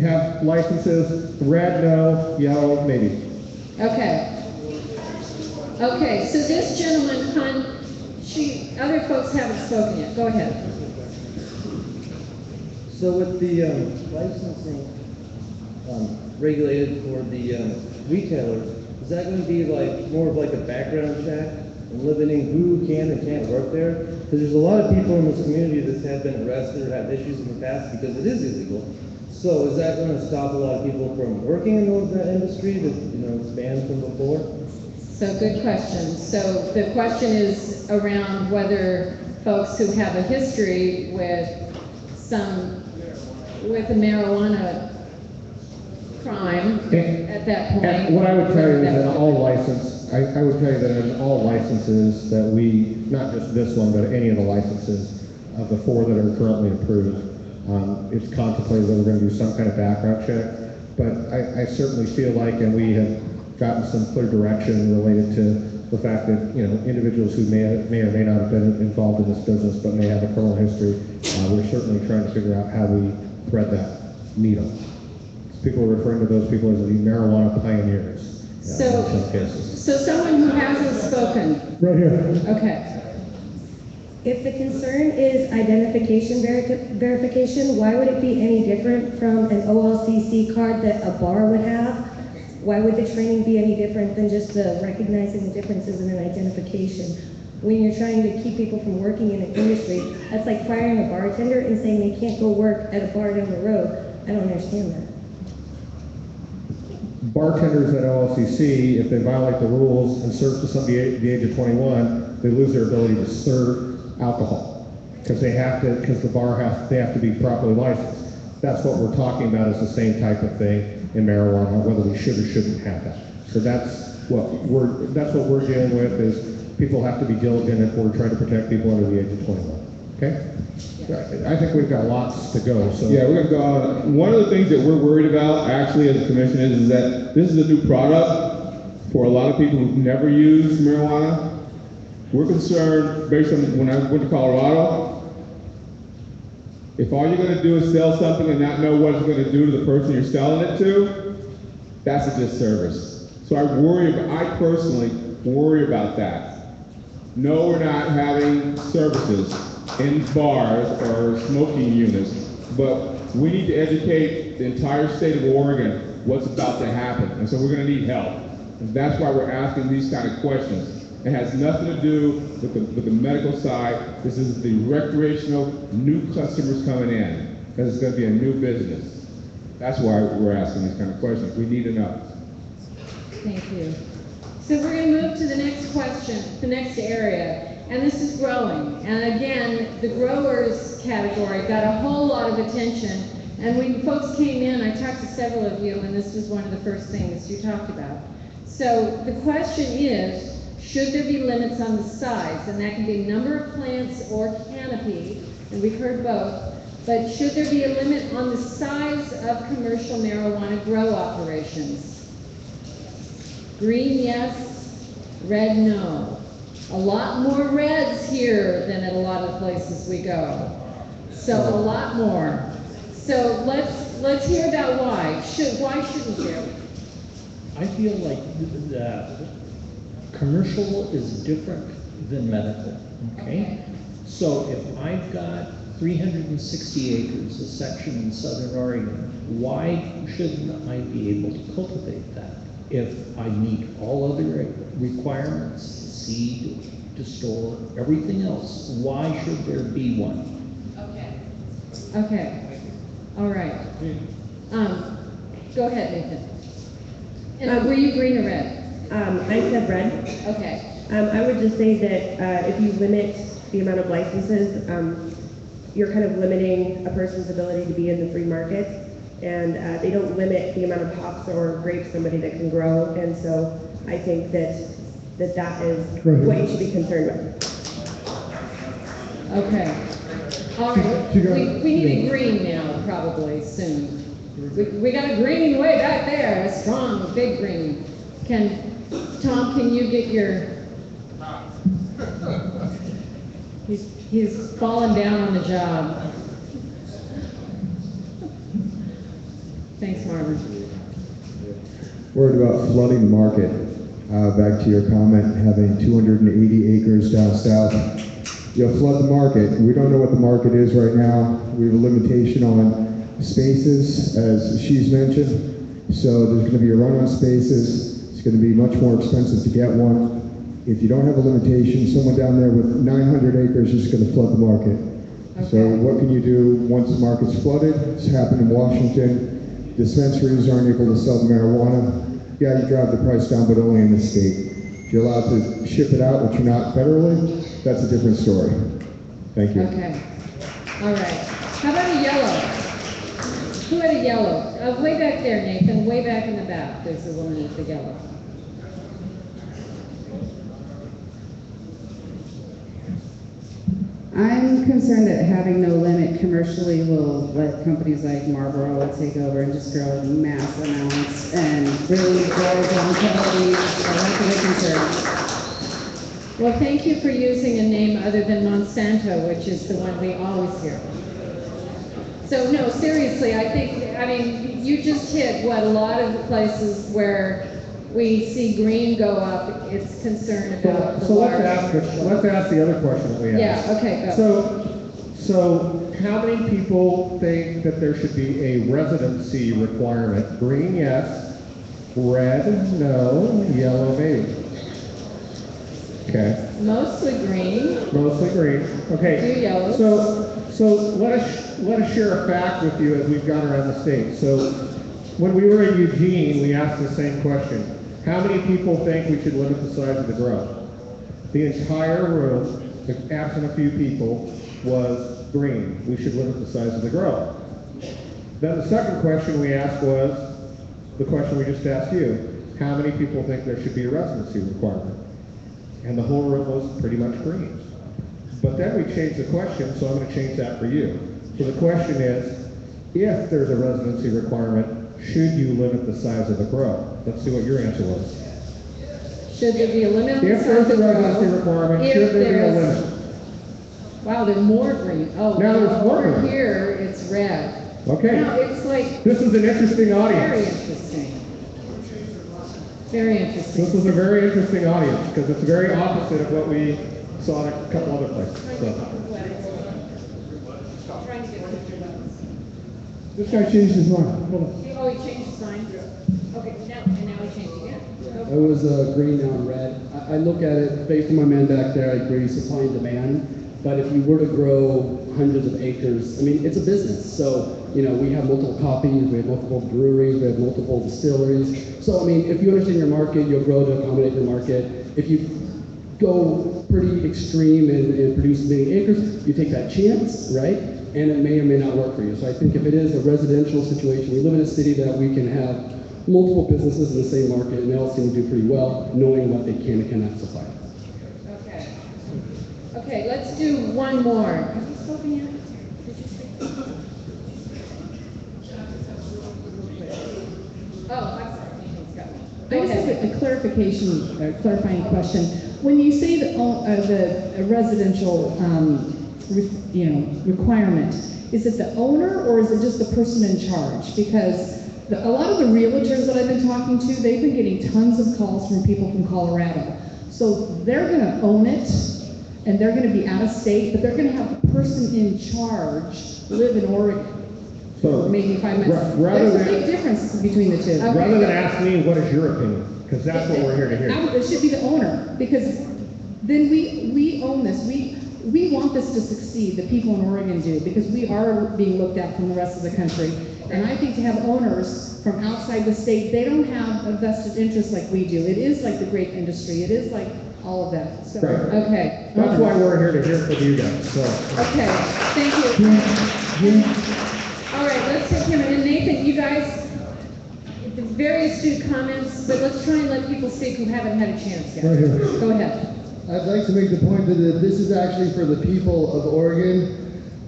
S5: have licenses, red, no, yellow, maybe.
S8: Okay. Okay, so this gentleman, other folks haven't spoken yet. Go ahead.
S21: So with the licensing regulated for the retailers, is that going to be like more of like a background check and limiting who can and can't work there? Because there's a lot of people in this community that have been arrested or had issues in the past because it is illegal. So is that going to stop a lot of people from working in that industry that is banned from before?
S8: So good question. So the question is around whether folks who have a history with a marijuana crime at that point.
S5: And what I would tell you is in all I would tell you that in all licenses that we, not just this one, but any of the licenses of the 4 that are currently approved, it's contemplated that we're going to do some kind of background check. But I certainly feel like, and we have gotten some clear direction related to the fact that, individuals who may or may not have been involved in this business but may have a criminal history, we're certainly trying to figure out how we thread that needle. People are referring to those people as the marijuana pioneers in some cases.
S8: So someone who hasn't spoken.
S5: Right here.
S8: Okay.
S22: If the concern is identification verification, why would it be any different from an OLCC card that a bar would have? Why would the training be any different than just the recognizing the differences in an identification? When you're trying to keep people from working in an industry, that's like firing a bartender and saying they can't go work at a bar down the road. I don't understand that.
S5: Bartenders at OLCC, if they violate the rules and serve to somebody the age of 21, they lose their ability to serve alcohol because they have to be properly licensed. That's what we're talking about, is the same type of thing in marijuana, whether we should or shouldn't have that. So that's what we're dealing with, is people have to be diligent if we're trying to protect people under the age of 21. Okay? I think we've got lots to go. So
S23: yeah, we're gonna go on. One of the things that we're worried about, actually, as a commission, is that this is a new product for a lot of people who've never used marijuana. We're concerned, based on when I went to Colorado, if all you're gonna do is sell something and not know what it's gonna do to the person you're selling it to, that's a disservice. So I personally worry about that. No, we're not having services in bars or smoking units, but we need to educate the entire state of Oregon what's about to happen, and so we're going to need help. And that's why we're asking these kind of questions. It has nothing to do with the medical side. This is the recreational new customers coming in, because it's going to be a new business. That's why we're asking these kind of questions. We need to know.
S8: Thank you. So we're going to move to the next question, the next area. And this is growing. And again, the growers category got a whole lot of attention. And when folks came in, I talked to several of you, and this was one of the first things you talked about. So the question is,
S3: Should there be limits on the size? And that can be number of plants or canopy, and we've heard both. But should there be a limit on the size of commercial marijuana grow operations? Green, yes. Red, no. A lot more reds here than at a lot of places we go. So a lot more. So let's hear about why. Why shouldn't you?
S6: I feel like that commercial is different than medical, okay? So if I've got 360 acres, a section in Southern Oregon, why shouldn't I be able to cultivate that? If I meet all other requirements, seed to store, everything else, why should there be one?
S3: Okay. All right. Go ahead, Nathan. And were you green or red?
S7: I said red.
S3: Okay.
S7: I would just say that if you limit the amount of licenses, you're kind of limiting a person's ability to be in the free market, and they don't limit the amount of hops or grapes somebody that can grow, and so I think that is what you should be concerned with.
S3: Okay. All right. We need a green now, probably soon. We got a green way back there, a strong, big green. Tom, can you get your... He's fallen down on the job. Thanks, Marvin.
S11: Worried about flooding the market. Back to your comment, having 280 acres down south. You'll flood the market. We don't know what the market is right now. We have a limitation on spaces, as she's mentioned. So there's going to be a run on spaces. It's going to be much more expensive to get one. If you don't have a limitation, someone down there with 900 acres is going to flood the market. Okay. So what can you do once the market's flooded? It's happened in Washington. Dispensaries aren't able to sell the marijuana. Yeah, you drive the price down, but only in the state. If you're allowed to ship it out, but you're not federally, that's a different story. Thank you.
S3: Okay. All right. How about a yellow? Who had a yellow? Way back there, Nathan. Way back in the back. There's the woman with the yellow.
S1: I'm concerned that having no limit commercially will let companies like Marlboro take over and just grow mass amounts and really grow down quality. So that's a big concern.
S3: Well, thank you for using a name other than Monsanto, which is the one we always hear. So no, seriously, I mean, you just hit what a lot of the places where we see green go up, it's concern about the
S5: let's ask the other question that we asked.
S3: Yeah, okay, go.
S5: So how many people think that there should be a residency requirement? Green, yes. Red, no. Yellow, maybe. Okay.
S3: Mostly green.
S5: Mostly green. Okay.
S3: A few yellows.
S5: So let us share a fact with you as we've gone around the state. So when we were in Eugene, we asked the same question. How many people think we should limit the size of the grow? The entire room, absent a few people, was green. We should limit the size of the grow. Then the second question we asked was the question we just asked you. How many people think there should be a residency requirement? And the whole room was pretty much green. But then we changed the question, so I'm going to change that for you. So the question is, if there's a residency requirement, should you limit the size of the grow? Let's see what your answer was.
S3: Should there be a limit on the
S5: If
S3: size
S5: there's
S3: of
S5: a
S3: the
S5: residency
S3: grow?
S5: requirement, should there be a limit?
S3: Wow, there's more green. Oh,
S5: Now there's more
S3: over
S5: green.
S3: here it's red.
S5: Okay.
S3: No, it's like
S5: This is an interesting audience.
S3: very interesting. Very interesting.
S5: This was a very interesting audience because it's very opposite of what we saw in a couple other places. So.
S9: This guy changed his mind. Hold on.
S3: Oh, he changed his mind? Okay, now he changed again.
S16: I was green, now I'm red. I look at it, based on my man back there, I agree, supply and demand. But if you were to grow hundreds of acres, I mean, it's a business. So, you know, we have multiple copies, we have multiple breweries, we have multiple distilleries. So, I mean, if you understand your market, you'll grow to accommodate your market. If you go pretty extreme and produce many acres, you take that chance, right? And it may or may not work for you. So I think if it is a residential situation, we live in a city that we can have multiple businesses in the same market, and they all seem to do pretty well, knowing what they can and cannot supply.
S3: Okay, let's do one more. Have you spoken yet? Did you speak? Oh, I'm sorry.
S8: I just have a clarification, a clarifying question. When you say the residential, requirement, is it the owner or is it just the person in charge? Because a lot of the realtors that I've been talking to, they've been getting tons of calls from people from Colorado. So they're going to own it and they're going to be out of state, but they're going to have the person in charge live in Oregon.
S5: So
S8: Maybe 5 minutes.
S5: rather
S8: There's a
S5: than-
S8: big difference between the two.
S5: Rather than ask me, what is your opinion? Because that's what we're here to hear.
S8: It should be the owner, because then we own this. We want this to succeed, the people in Oregon do, because we are being looked at from the rest of the country. And I think to have owners from outside the state, they don't have a vested interest like we do. It is like the grape industry. It is like all of that. So,
S5: Right.
S8: okay.
S5: That's why we're here to hear from you guys, so.
S3: Okay, thank you. All right, let's take him. And Nathan, you guys, very astute comments, but let's try and let people speak who haven't had a chance yet.
S11: Right here.
S3: Go ahead.
S11: I'd like to make the point that this is actually for the people of Oregon.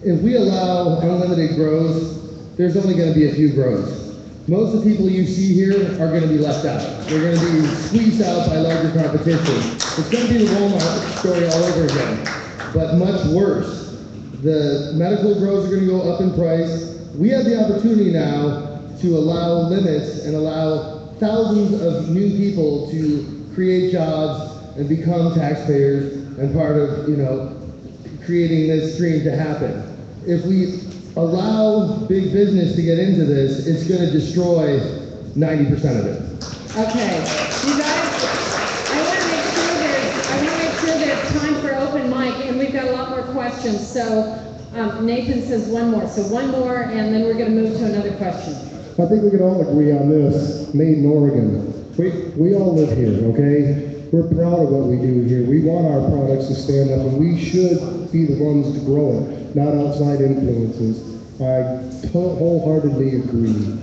S11: If we allow unlimited grows, there's only going to be a few grows. Most of the people you see here are going to be left out. They're going to be squeezed out by larger competition. It's going to be the Walmart story all over again, but much worse. The medical grows are going to go up in price. We have the opportunity now to allow limits and allow thousands of new people to create jobs and become taxpayers and part of, creating this stream to happen. If we allow big business to get into this, it's going to destroy 90% of it.
S3: Okay, you guys, I want to make sure there's time for open mic, and we've got a lot more questions. So Nathan says one more. So one more, and then we're going to move to another question.
S11: I think we can all agree on this, made in Oregon. We all live here, okay? We're proud of what we do here. We want our products to stand up, and we should be the ones to grow it, not outside influences. I wholeheartedly agree.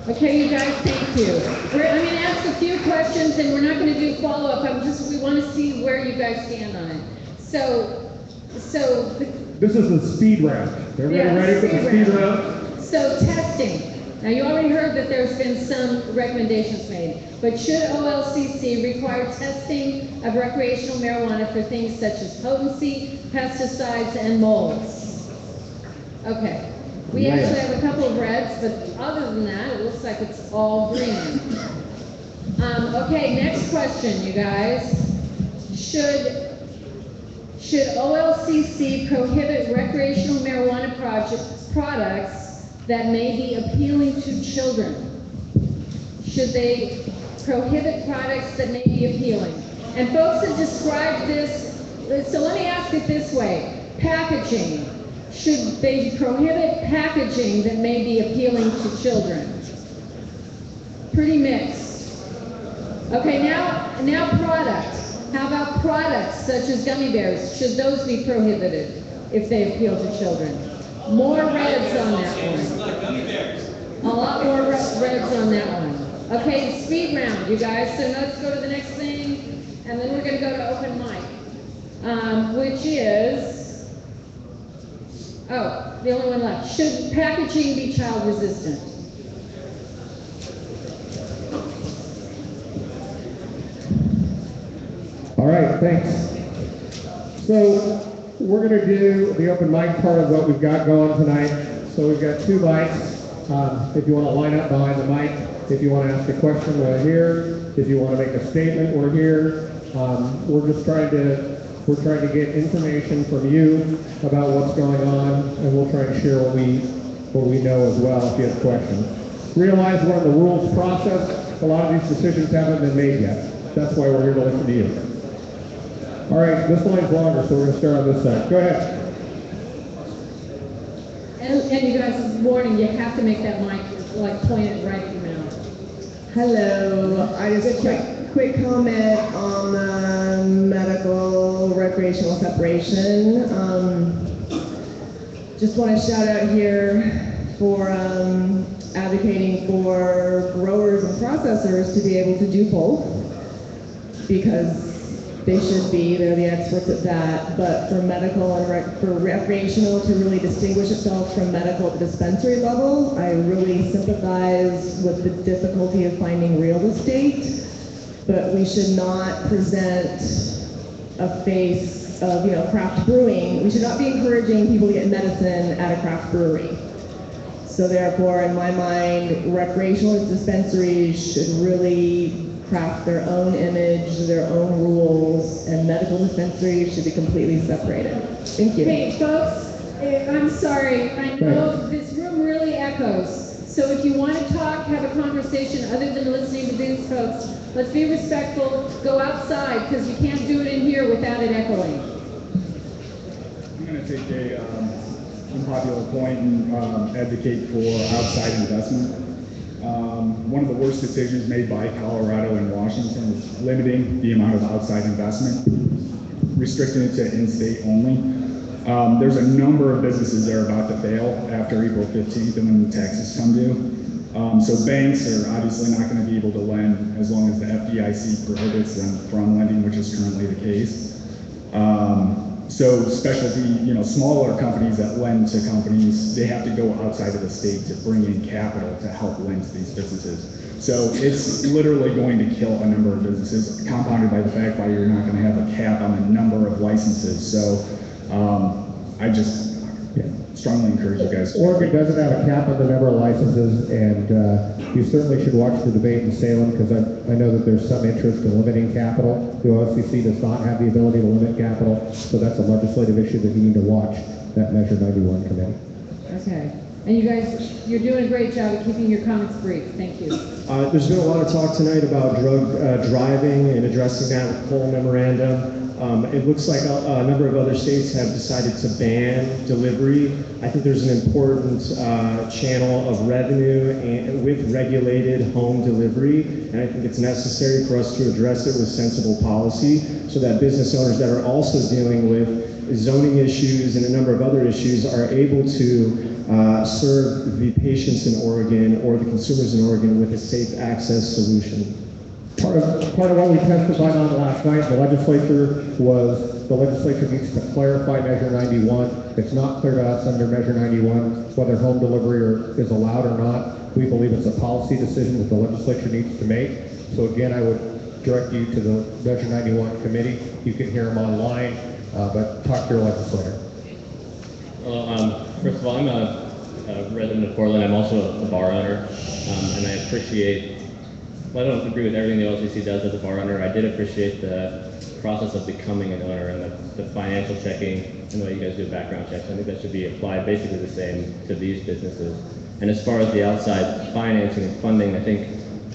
S3: Okay, you guys, thank you. I'm going to ask a few questions, and we're not going to do follow-up. We want to see where you guys stand on it.
S5: This is the speed round. Everybody ready for the speed round?
S3: So testing. Now, you already heard that there's been some recommendations made, but should OLCC require testing of recreational marijuana for things such as potency, pesticides, and molds? Okay. We actually have a couple of reds, but other than that, it looks like it's all green. Okay, next question, you guys. Should OLCC prohibit recreational marijuana products that may be appealing to children? Should they prohibit products that may be appealing? And folks have described this, so let me ask it this way. Packaging. Should they prohibit packaging that may be appealing to children? Pretty mixed. Okay, now products. How about products such as gummy bears? Should those be prohibited if they appeal to children? More reds on that one. A lot more reds on that one. Okay, speed round, you guys. So now let's go to the next thing, and then we're going to go to open mic, which is, the only one left. Should packaging be child resistant?
S5: All right, thanks. So we're going to do the open mic part of what we've got going tonight. So we've got two mics. If you want to line up behind the mic, if you want to ask a question, we're here. If you want to make a statement, we're here. We're trying to get information from you about what's going on, and we'll try to share what we know as well if you have questions. Realize we're in the rules process. A lot of these decisions haven't been made yet. That's why we're here to listen to you. All right, this line's longer, so we're going to start on this side. Go ahead.
S3: And you guys, warning, you have to make that mic, point it right at your mouth.
S1: Hello, I just quick comment on the medical recreational separation. Just want to shout out here for advocating for growers and processors to be able to do both, because they should be, they're the experts at that, but for medical and for recreational to really distinguish itself from medical at the dispensary level, I really sympathize with the difficulty of finding real estate, but we should not present a face of, craft brewing. We should not be encouraging people to get medicine at a craft brewery. So therefore, in my mind, recreational dispensaries should really craft their own image, their own rules, and medical dispensaries should be completely separated. Thank you.
S3: Hey, folks, I'm sorry. I know this room really echoes. So if you want to talk, have a conversation other than listening to these folks, let's be respectful. Go outside, because you can't do it in here without it echoing.
S2: I'm going to take a unpopular point and advocate for outside investment. One of the worst decisions made by Colorado and Washington is limiting the amount of outside investment, restricting it to in-state only. There's a number of businesses that are about to fail after April 15th and when the taxes come due. So banks are obviously not going to be able to lend as long as the FDIC prohibits them from lending, which is currently the case. So specialty, smaller companies that lend to companies, they have to go outside of the state to bring in capital to help lend to these businesses. So it's literally going to kill a number of businesses, compounded by the fact that you're not going to have a cap on the number of licenses. So I just strongly encourage you guys.
S5: Oregon doesn't have a cap on the number of licenses, and you certainly should watch the debate in Salem, because I know that there's some interest in limiting capital. The OLCC does not have the ability to limit capital, so that's a legislative issue that you need to watch, that Measure 91 committee.
S3: Okay. And you guys, you're doing a great job of keeping your comments brief. Thank you.
S10: There's been a lot of talk tonight about drug driving and addressing that with the Cole memorandum. It looks like a number of other states have decided to ban delivery. I think there's an important channel of revenue with regulated home delivery, and I think it's necessary for us to address it with sensible policy so that business owners that are also dealing with zoning issues and a number of other issues are able to serve the patients in Oregon or the consumers in Oregon with a safe access solution.
S5: Part of what we testified on last night, the legislature needs to clarify Measure 91. It's not clear to us under Measure 91 whether home delivery is allowed or not. We believe it's a policy decision that the legislature needs to make. So again, I would direct you to the Measure 91 committee. You can hear them online, but talk to your legislator.
S12: Well, first of all, I'm a resident of Portland. I'm also a bar owner, and I appreciate. Well, I don't agree with everything the OLCC does as a bar owner. I did appreciate the process of becoming an owner and the financial checking and the way you guys do background checks. I think that should be applied basically the same to these businesses. And as far as the outside financing and funding, I think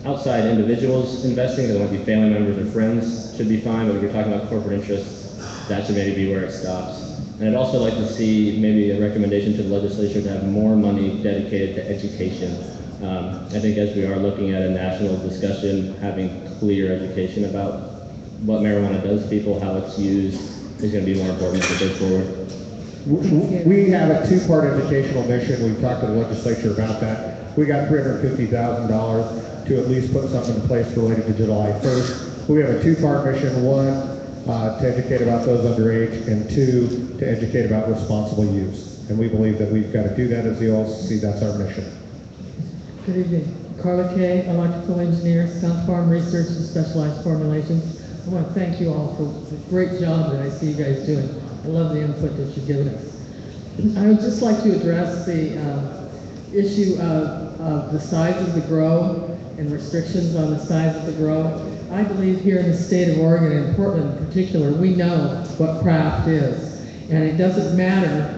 S12: outside individuals investing, whether it be family members or friends, should be fine. But if you're talking about corporate interests, that should maybe be where it stops. And I'd also like to see maybe a recommendation to the legislature to have more money dedicated to education. I think as we are looking at a national discussion, having clear education about what marijuana does to people, how it's used, is going to be more important as we go forward.
S5: We have a two-part educational mission. We've talked to the legislature about that. We got $350,000 to at least put something in place related to July 1st. We have a two-part mission. One, to educate about those underage, and two, to educate about responsible use. And we believe that we've got to do that as the OLCC. That's our mission.
S24: Good evening. Carla Kay, electrical engineer, Skunk Farm Research and Specialized Formulations. I want to thank you all for the great job that I see you guys doing. I love the input that you've given us. I would just like to address the issue of the size of the grow and restrictions on the size of the grow. I believe here in the state of Oregon, and Portland in particular, we know what craft is. And it doesn't matter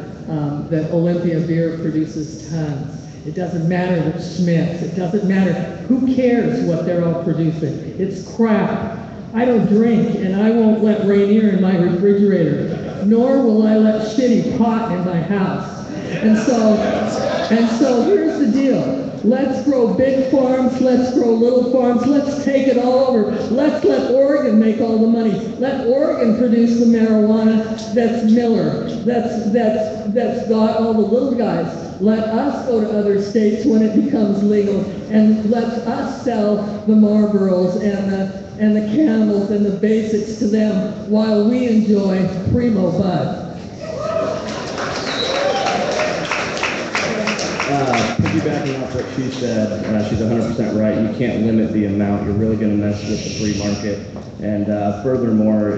S24: that Olympia Beer produces tons. It doesn't matter that Schmitz, it doesn't matter. Who cares what they're all producing? It's crap. I don't drink, and I won't let Rainier in my refrigerator, nor will I let shitty pot in my house. And so here's the deal. Let's grow big farms, let's grow little farms, let's take it all over. Let's let Oregon make all the money. Let Oregon produce the marijuana that's Miller, that's got all the little guys. Let us go to other states when it becomes legal, and let us sell the Marlboros and and the camels and the basics to them while we enjoy primo bud.
S12: Piggybacking off what she said, she's 100% right. You can't limit the amount. You're really going to mess with the free market. And furthermore,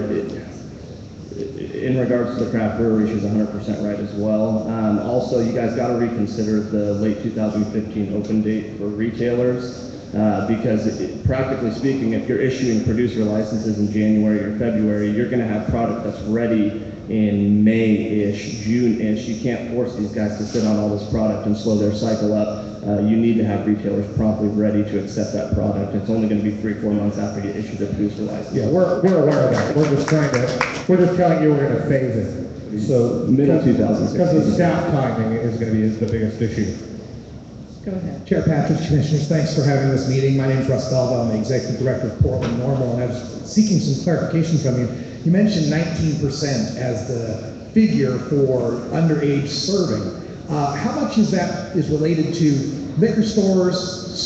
S12: in regards to the craft brewery, she's 100% right as well. Also, you guys got to reconsider the late 2015 open date for retailers because practically speaking, if you're issuing producer licenses in January or February, you're going to have product that's ready in May-ish, June-ish. You can't force these guys to sit on all this product and slow their cycle up. You need to have retailers promptly ready to accept that product. It's only going to be 3-4 months after you issue the producer license.
S5: Yeah, we're aware of that. We're just telling you we're going to phase it. So
S12: middle 2016.
S5: Because the staff timing is going to be the biggest issue.
S8: Go ahead.
S13: Chair Patrick, Commissioners, thanks for having this meeting. My name is Russ Belva. I'm the Executive Director of Portland NORML, and I was seeking some clarification from you. You mentioned 19% as the figure for underage serving. How much is that is related to liquor stores,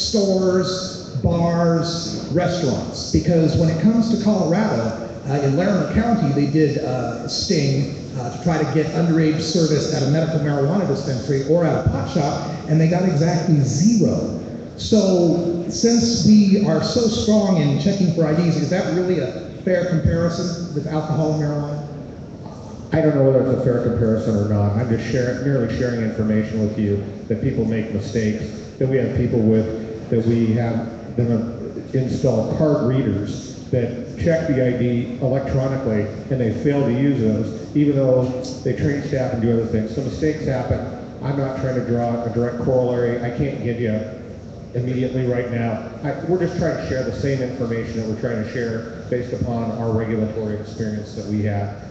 S13: bars, restaurants? Because when it comes to Colorado, in Larimer County, they did a sting to try to get underage service at a medical marijuana dispensary or at a pot shop, and they got exactly 0. So since we are so strong in checking for IDs, is that really a fair comparison with alcohol and marijuana?
S5: I don't know whether it's a fair comparison or not. I'm just merely sharing information with you that people make mistakes, that we have people that we have them install card readers that check the ID electronically and they fail to use those, even though they train staff and do other things. So mistakes happen. I'm not trying to draw a direct corollary. I can't give you immediately right now. We're just trying to share the same information that we're trying to share based upon our regulatory experience that we have.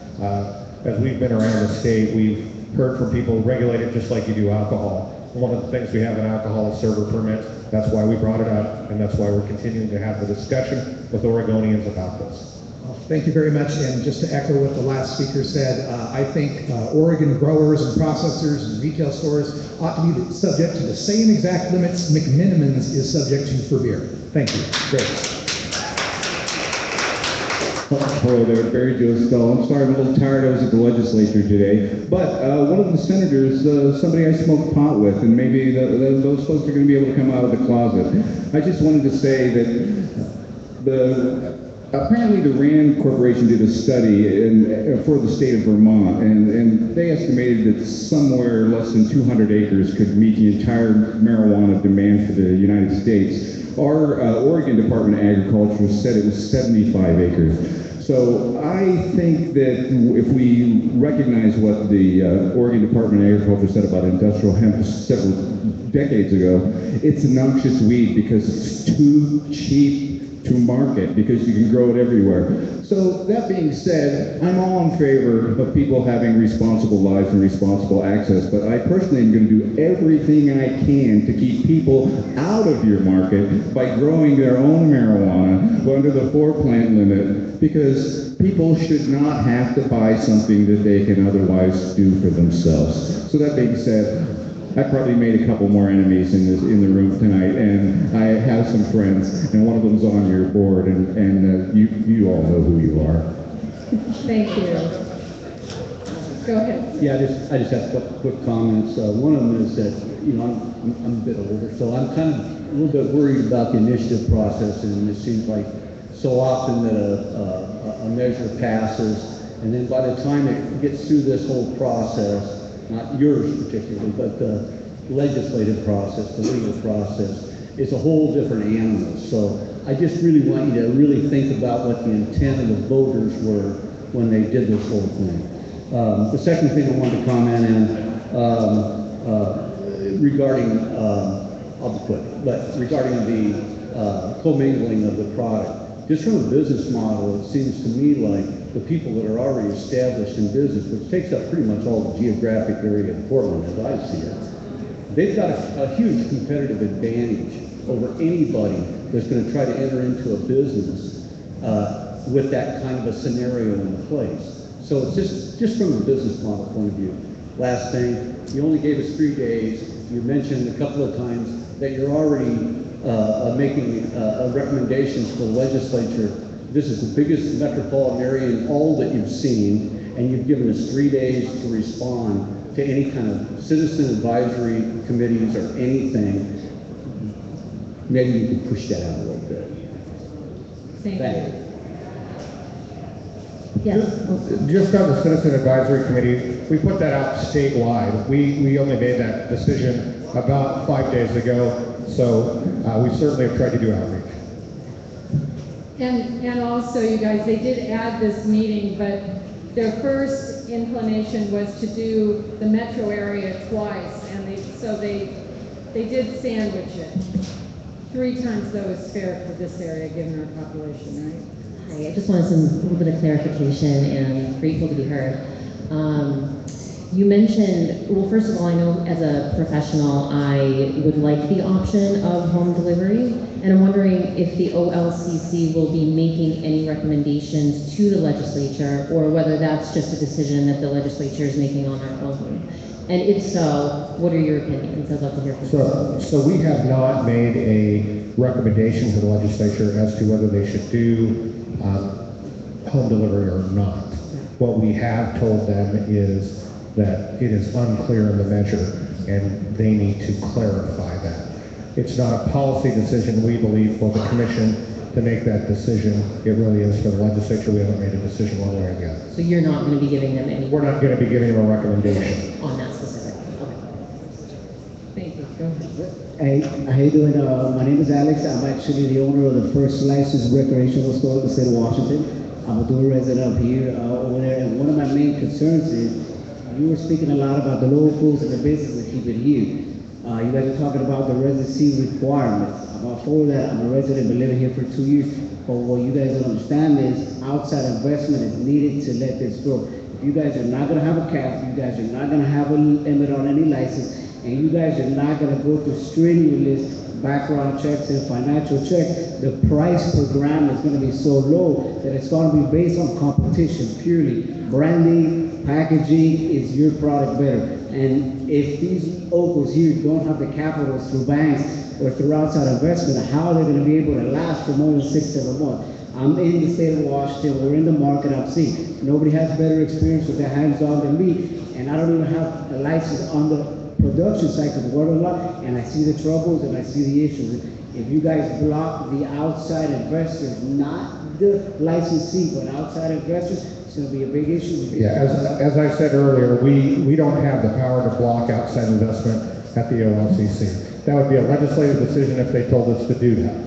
S5: As we've been around the state, we've heard from people regulated just like you do alcohol. One of the things we have in alcohol is server permits. That's why we brought it up, and that's why we're continuing to have the discussion with Oregonians about this.
S13: Thank you very much, and just to echo what the last speaker said, I think Oregon growers and processors and retail stores ought to be subject to the same exact limits McMinimans is subject to for beer. Thank you.
S5: Great.
S23: Hello there, Barry Joe Stoll. I'm sorry, I'm a little tired. I was at the legislature today. But one of the senators, somebody I smoked pot with, and maybe those folks are going to be able to come out of the closet. I just wanted to say that apparently the RAND Corporation did a study for the state of Vermont, and they estimated that somewhere less than 200 acres could meet the entire marijuana demand for the United States. Our Oregon Department of Agriculture said it was 75 acres. So I think that if we recognize what the Oregon Department of Agriculture said about industrial hemp several decades ago, it's a noxious weed because it's too cheap to market, because you can grow it everywhere. So that being said, I'm all in favor of people having responsible lives and responsible access, but I personally am going to do everything I can to keep people out of your market by growing their own marijuana under the 4-plant limit, because people should not have to buy something that they can otherwise do for themselves. So that being said, I probably made a couple more enemies in the room tonight, and I have some friends, and one of them's on your board, and you all know who you are.
S8: Thank you. Go ahead.
S14: Yeah, I just have a couple quick comments. One of them is that, I'm a bit older, so I'm kind of a little bit worried about the initiative process, and it seems like so often that a measure passes, and then by the time it gets through this whole process, not yours particularly, but the legislative process, the legal process, it's a whole different animal. So I just really want you to really think about what the intent of the voters were when they did this whole thing. The second thing I wanted to comment on regarding, I'll be quick, but regarding the commingling of the product, just from a business model, it seems to me like the people that are already established in business, which takes up pretty much all the geographic area of Portland as I see it, they've got a huge competitive advantage over anybody that's going to try to enter into a business with that kind of a scenario in place. So it's just from a business model point of view. Last thing, you only gave us 3 days. You mentioned a couple of times that you're already making recommendations to the legislature This is the biggest metropolitan area in all that you've seen, and you've given us 3 days to respond to any kind of citizen advisory committees or anything. Maybe you could push that out a little bit.
S3: Thank you.
S5: Just on the Citizen Advisory Committee, we put that out statewide. We only made that decision about 5 days ago, so we certainly have tried to do outreach.
S3: And also, you guys, they did add this meeting, but their first inclination was to do the metro area twice, and they did sandwich it. 3 times though is fair for this area, given our population, right?
S15: Hi, I just wanted a little bit of clarification and grateful to be heard. You mentioned, well, first of all, I know as a professional, I would like the option of home delivery, and I'm wondering if the OLCC will be making any recommendations to the legislature, or whether that's just a decision that the legislature is making on their own. And if so, what are your opinions? I'd love to hear from you.
S5: So we have not made a recommendation to the legislature as to whether they should do home delivery or not. What we have told them is that it is unclear in the measure, and they need to clarify that. It's not a policy decision, we believe, for the commission to make that decision. It really is for the legislature. We haven't made a decision one way or the other.
S15: So you're not going to be giving them any?
S5: We're not going to be giving them a recommendation.
S15: On that specific? Okay.
S3: Thank you. Go ahead.
S17: Hey, how you doing? My name is Alex. I'm actually the owner of the first licensed recreational store in the state of Washington. I'm a dual resident up here, over there, and one of my main concerns is you were speaking a lot about the locals and the business that keep it here. You guys are talking about the residency requirements. I'm all for that. I'm a resident, been living here for 2 years. But what you guys don't understand is outside investment is needed to let this grow. If you guys are not going to have a cap, you guys are not going to have a limit on any license, and you guys are not going to go through strenuous background checks and financial checks, the price per gram is going to be so low that it's going to be based on competition purely. Branding, packaging is your product better. And if these locals here don't have the capital through banks or through outside investment, how are they going to be able to last for more than 6-7 months? I'm in the state of Washington, we're in the market, I'm seeing. Nobody has better experience with their hands on than me, and I don't even have a license on the production side because we're a lot, and I see the troubles and I see the issues. If you guys block the outside investors, not the licensee, but outside investors, it's going to be a big issue.
S5: Yeah, as I said earlier, we don't have the power to block outside investment at the OLCC. That would be a legislative decision if they told us to do that.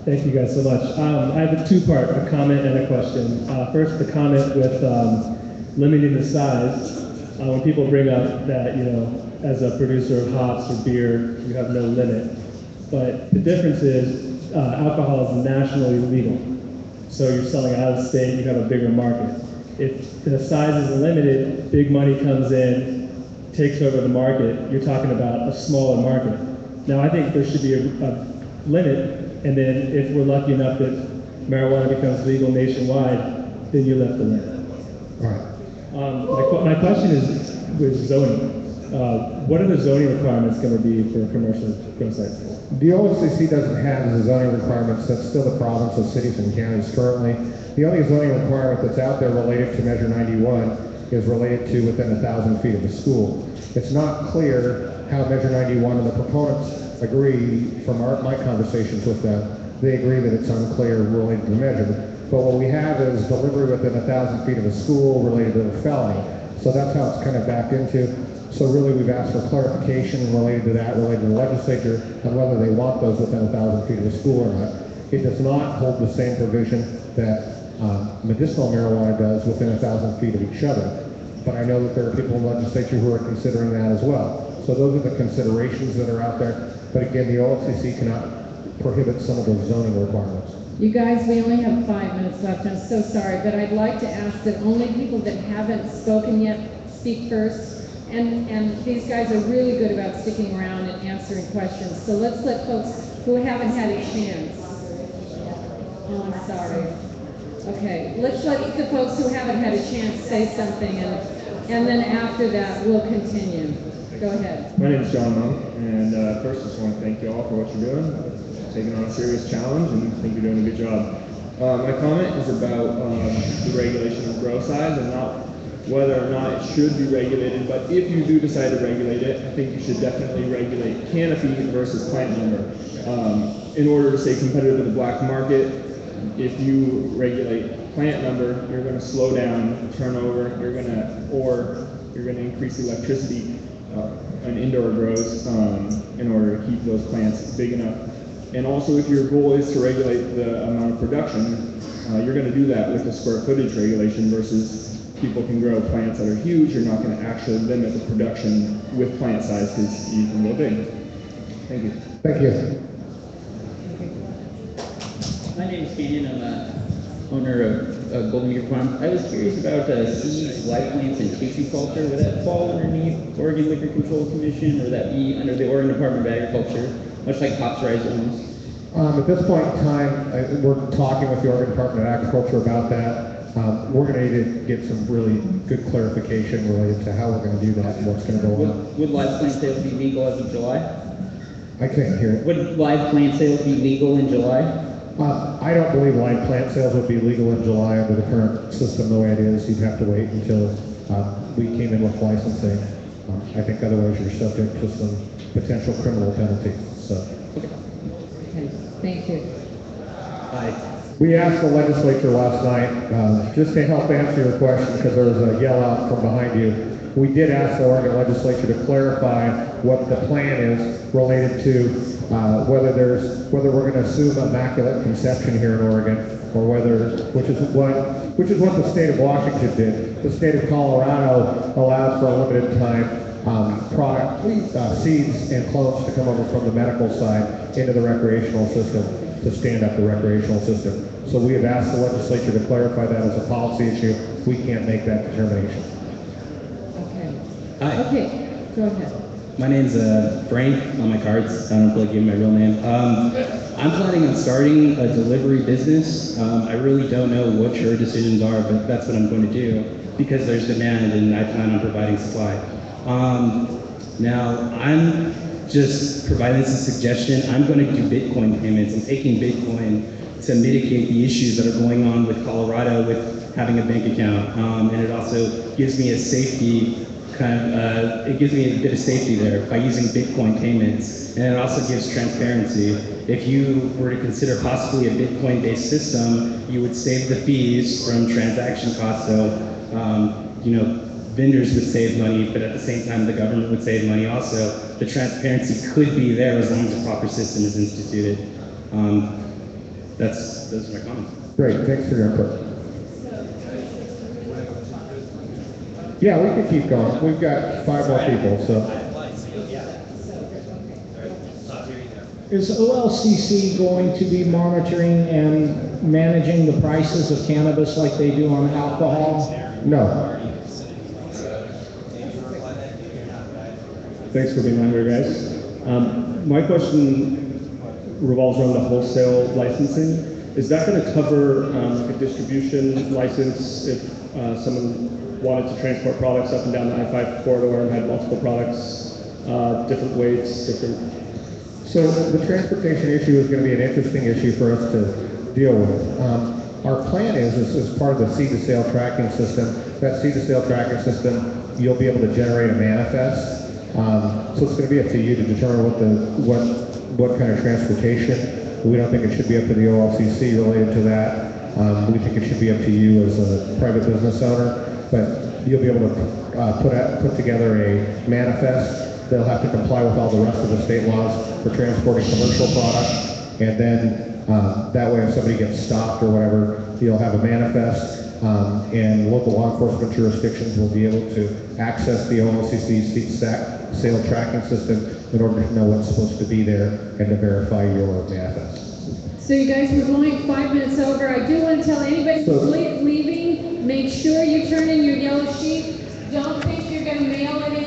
S18: Thank you guys so much. I have a 2-part, a comment and a question. First, the comment with limiting the size. When people bring up that, as a producer of hops or beer, you have no limit. But the difference is alcohol is nationally legal. So you're selling out of state, you have a bigger market. If the size is limited, big money comes in, takes over the market, you're talking about a smaller market. Now I think there should be a limit, and then if we're lucky enough that marijuana becomes legal nationwide, then you lift the limit.
S5: All right.
S18: My question is with zoning. What are the zoning requirements going to be for commercial grow sites?
S5: The OLCC doesn't have the zoning requirements. That's still the province of cities and counties currently. The only zoning requirement that's out there related to Measure 91 is related to within 1,000 feet of the school. It's not clear how Measure 91 and the proponents agree. From my conversations with them, they agree that it's unclear related to the measure. But what we have is delivery within 1,000 feet of a school related to a felony. So that's how it's kind of backed into. So really we've asked for clarification related to that, related to the legislature, and whether they want those within 1,000 feet of the school or not. It does not hold the same provision that medicinal marijuana does within 1,000 feet of each other. But I know that there are people in the legislature who are considering that as well. So those are the considerations that are out there. But again, the OLCC cannot prohibit some of those zoning requirements.
S3: You guys, we only have 5 minutes left. I'm so sorry, but I'd like to ask that only people that haven't spoken yet speak first. And these guys are really good about sticking around and answering questions. So let's let folks who haven't had a chance. Oh, I'm sorry. Okay, let's let the folks who haven't had a chance say something, and then after that, we'll continue. Go ahead.
S19: My name is John Monk, and first I just want to thank you all for what you're doing.
S4: taking on a serious challenge, and I think you're doing a good job. My comment is about the regulation of grow size, and not whether or not it should be regulated, but if you do decide to regulate it, I think you should definitely regulate canopy versus plant number. In order to stay competitive with the black market, if you regulate plant number, you're going to slow down turnover, you're going to increase electricity in indoor grows in order to keep those plants big enough. And also, if your goal is to regulate the amount of production, you're going to do that with the square footage regulation versus people can grow plants that are huge. You're not going to actually limit the production with plant size because you can go big. Thank you.
S5: Thank you.
S19: My name is Canyon. I'm a owner of Golden Eagle Farm. I was curious about seeds, live plants, and tissue culture. Would that fall underneath Oregon Liquor Control Commission, or would that be under the Oregon Department of Agriculture, much like popsterized zones?
S5: At this point in time, we're talking with the Oregon Department of Agriculture about that. We're going to need to get some really good clarification related to how we're going to do that and what's going to go on.
S19: Would live plant sales be legal as of July?
S5: I can't hear it.
S19: Would live plant sales be legal in July?
S5: I don't believe live plant sales would be legal in July under the current system the way it is. You'd have to wait until we came in with licensing. I think otherwise you're subject to some potential criminal penalties. So.
S24: Okay, thank you.
S5: We asked the legislature last night, just to help answer your question, because there was a yell out from behind you. We did ask the Oregon legislature to clarify what the plan is related to whether we're going to assume immaculate conception here in Oregon, or which is what the state of Washington did. The state of Colorado allowed for a limited time seeds and clones to come over from the medical side into the recreational system, to stand up the recreational system. So we have asked the legislature to clarify that as a policy issue. We can't make that determination.
S19: Hi.
S24: Okay, go ahead.
S19: My name's Frank on my cards. I don't feel like giving my real name. I'm planning on starting a delivery business. I really don't know what your decisions are, but that's what I'm going to do because there's demand and I plan on providing supply. Now, I'm just providing this a suggestion. I'm going to do Bitcoin payments. I'm taking Bitcoin to mitigate the issues that are going on with Colorado with having a bank account. And it also gives me a safety it gives me a bit of safety there by using Bitcoin payments. And it also gives transparency. If you were to consider possibly a Bitcoin-based system, you would save the fees from transaction costs. So, vendors would save money, but at the same time, the government would save money also. The transparency could be there as long as a proper system is instituted. Those are my comments.
S5: Great, thanks for your input. Yeah, we can keep going. We've got 5 more people, so.
S20: Is OLCC going to be monitoring and managing the prices of cannabis like they do on alcohol?
S5: No.
S4: Thanks for being on here, guys. My question revolves around the wholesale licensing. Is that going to cover a distribution license if someone wanted to transport products up and down the I-5 corridor and had multiple products, different weights, different...
S5: So the transportation issue is going to be an interesting issue for us to deal with. Our plan is part of the seed-to-sale tracking system. That seed-to-sale tracking system, you'll be able to generate a manifest. So it's going to be up to you to determine what kind of transportation. We don't think it should be up to the OLCC related to that. We think it should be up to you as a private business owner. But you'll be able to put together a manifest. They'll have to comply with all the rest of the state laws for transporting commercial products. And then that way if somebody gets stopped or whatever, you'll have a manifest. And local law enforcement jurisdictions will be able to access the OLCC seed-to-sale tracking system in order to know what's supposed to be there and to verify your manifest.
S3: So you guys, we're going 5 minutes over. I do want to tell anybody who's leaving, make sure you turn in your yellow sheet. Don't think you're going to mail it in.